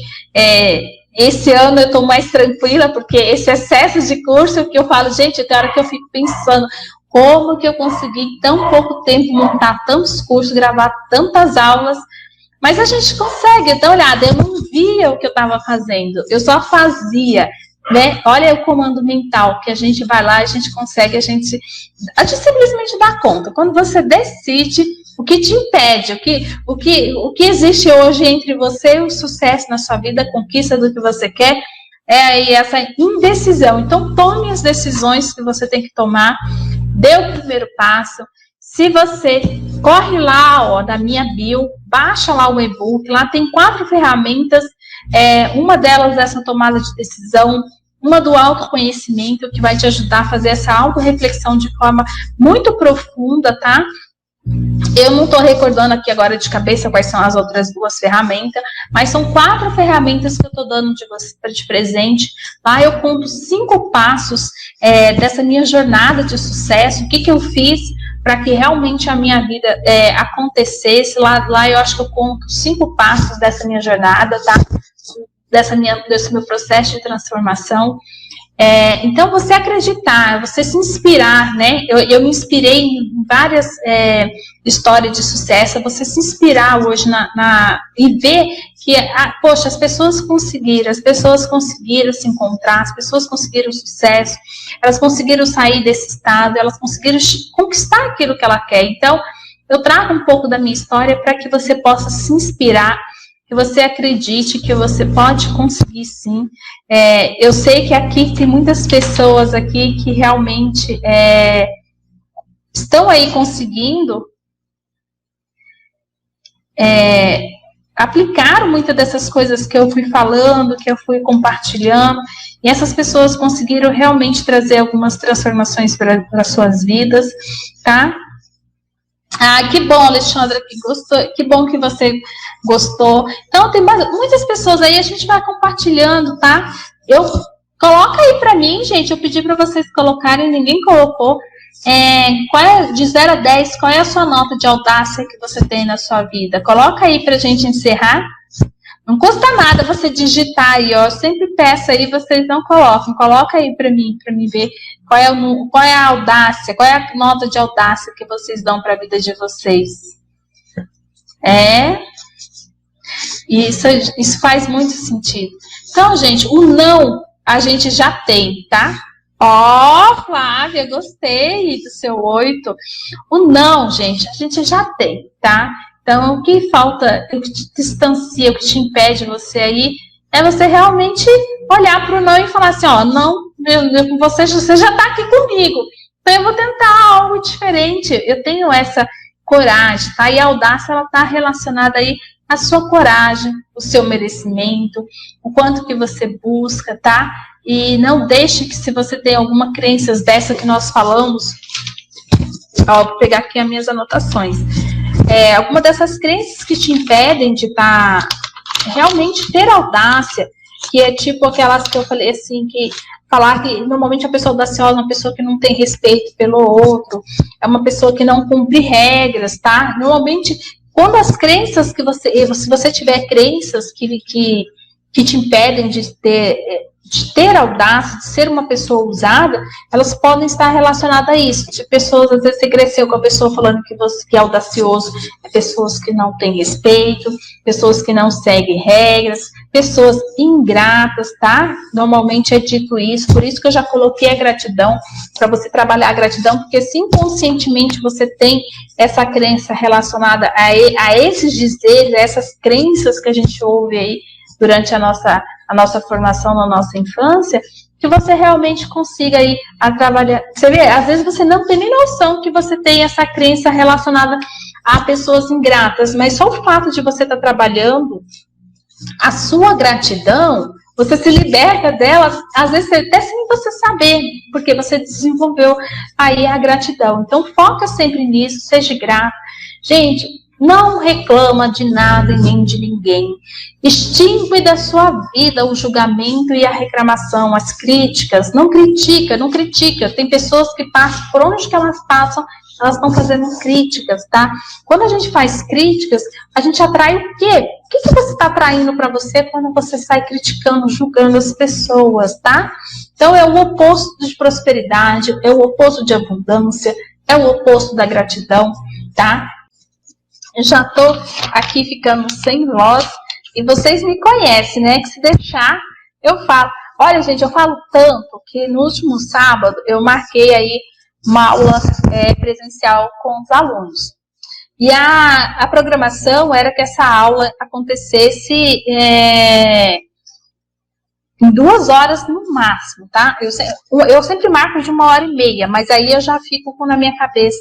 esse ano eu estou mais tranquila, porque esse excesso de curso que eu falo, gente, tem hora que eu fico pensando, como que eu consegui em tão pouco tempo montar tantos cursos, gravar tantas aulas, mas a gente consegue. Então, olhada, eu não via o que eu estava fazendo, eu só fazia, né? Olha o comando mental, que a gente vai lá, a gente consegue, a gente simplesmente dá conta. Quando você decide, o que te impede, o que existe hoje entre você e o sucesso na sua vida, a conquista do que você quer, é aí essa indecisão. Então, tome as decisões que você tem que tomar, dê o primeiro passo. Se você corre lá, ó, da minha bio, baixa lá o e-book, lá tem 4 ferramentas, uma delas é essa tomada de decisão, uma do autoconhecimento, que vai te ajudar a fazer essa autorreflexão de forma muito profunda, tá? Eu não estou recordando aqui agora de cabeça quais são as outras 2 ferramentas, mas são 4 ferramentas que eu estou dando de presente. Lá eu conto 5 passos dessa minha jornada de sucesso, o que eu fiz para que realmente a minha vida acontecesse. Lá eu acho que eu conto 5 passos dessa minha jornada, tá? Desse meu processo de transformação. Então, você acreditar, você se inspirar, né? Eu me inspirei em várias histórias de sucesso, você se inspirar hoje e ver que, poxa, as pessoas conseguiram se encontrar, as pessoas conseguiram sucesso, elas conseguiram sair desse estado, elas conseguiram conquistar aquilo que ela quer. Então, eu trago um pouco da minha história para que você possa se inspirar, que você acredite que você pode conseguir sim. Eu sei que aqui tem muitas pessoas aqui que realmente estão aí conseguindo aplicar muitas dessas coisas que eu fui falando, que eu fui compartilhando, e essas pessoas conseguiram realmente trazer algumas transformações para suas vidas, tá? Que bom, Alexandra, que gostou, que bom que você gostou. Então, tem muitas pessoas aí, a gente vai compartilhando, tá? Coloca aí para mim, gente, eu pedi para vocês colocarem, ninguém colocou. De 0 a 10, qual é a sua nota de audácia que você tem na sua vida? Coloca aí pra gente encerrar. Não custa nada você digitar aí, ó. Eu sempre peço aí, vocês não colocam. Coloca aí para mim ver qual é a audácia, qual é a nota de audácia que vocês dão para a vida de vocês. Isso faz muito sentido. Então, gente, o não a gente já tem, tá? Flávia, gostei do seu 8. O não, gente, a gente já tem, tá? Então, o que falta, o que te distancia, o que te impede você aí, é você realmente olhar para o não e falar assim, não, você já está aqui comigo, então eu vou tentar algo diferente. Eu tenho essa coragem, tá? E a audácia, ela está relacionada aí à sua coragem, o seu merecimento, o quanto que você busca, tá? E não deixe que, se você tem alguma crença dessa que nós falamos, vou pegar aqui as minhas anotações. Alguma dessas crenças que te impedem de realmente ter audácia, que é tipo aquelas que eu falei assim, que falar que normalmente a pessoa audaciosa é uma pessoa que não tem respeito pelo outro, é uma pessoa que não cumpre regras, tá? Normalmente, quando as crenças que se você tiver crenças que te impedem de ter audácia, de ser uma pessoa ousada, elas podem estar relacionadas a isso. De pessoas, às vezes você cresceu com a pessoa falando que é audacioso, pessoas que não têm respeito, pessoas que não seguem regras, pessoas ingratas, tá? Normalmente é dito isso, por isso que eu já coloquei a gratidão, para você trabalhar a gratidão, porque se inconscientemente você tem essa crença relacionada a esses dizeres, a essas crenças que a gente ouve aí durante a nossa formação na nossa infância, que você realmente consiga aí trabalhar. Você vê, às vezes você não tem nem noção que você tem essa crença relacionada a pessoas ingratas, mas só o fato de você estar trabalhando a sua gratidão, você se liberta dela, às vezes até sem você saber, porque você desenvolveu aí a gratidão. Então, foca sempre nisso, seja grato. Gente, não reclama de nada e nem de ninguém. Extingue da sua vida o julgamento e a reclamação, as críticas. Não critica, não critica. Tem pessoas que passam, por onde que elas passam, elas estão fazendo críticas, tá? Quando a gente faz críticas, a gente atrai o quê? O que você está atraindo para você quando você sai criticando, julgando as pessoas, tá? Então, é o oposto de prosperidade, é o oposto de abundância, é o oposto da gratidão, tá? Eu já estou aqui ficando sem voz e vocês me conhecem, né? Que se deixar, eu falo. Olha, gente, eu falo tanto que no último sábado eu marquei aí uma aula presencial com os alunos. E a programação era que essa aula acontecesse em 2 horas no máximo, tá? Eu sempre marco de 1h30, mas aí eu já fico na minha cabeça.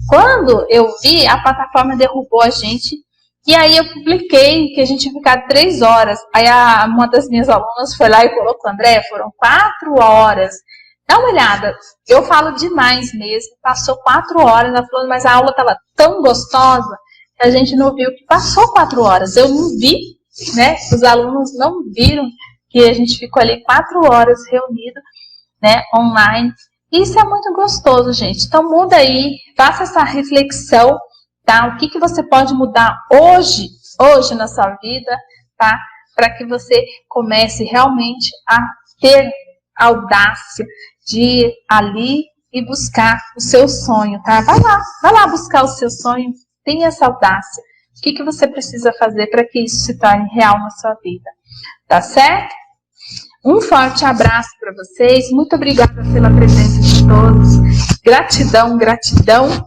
Quando eu vi, a plataforma derrubou a gente, e aí eu publiquei que a gente ia ficar 3 horas. Aí uma das minhas alunas foi lá e colocou, André, foram 4 horas. Dá uma olhada, eu falo demais mesmo, passou 4 horas, ela falou, mas a aula estava tão gostosa que a gente não viu que passou 4 horas. Eu não vi, né? Os alunos não viram que a gente ficou ali 4 horas reunido, né, online. Isso é muito gostoso, gente. Então, muda aí, faça essa reflexão, tá? O que você pode mudar hoje na sua vida, tá? Para que você comece realmente a ter audácia de ir ali e buscar o seu sonho, tá? Vai lá buscar o seu sonho, tenha essa audácia. O que você precisa fazer para que isso se torne real na sua vida, tá certo? Um forte abraço para vocês, muito obrigada pela presença de todos, gratidão, gratidão.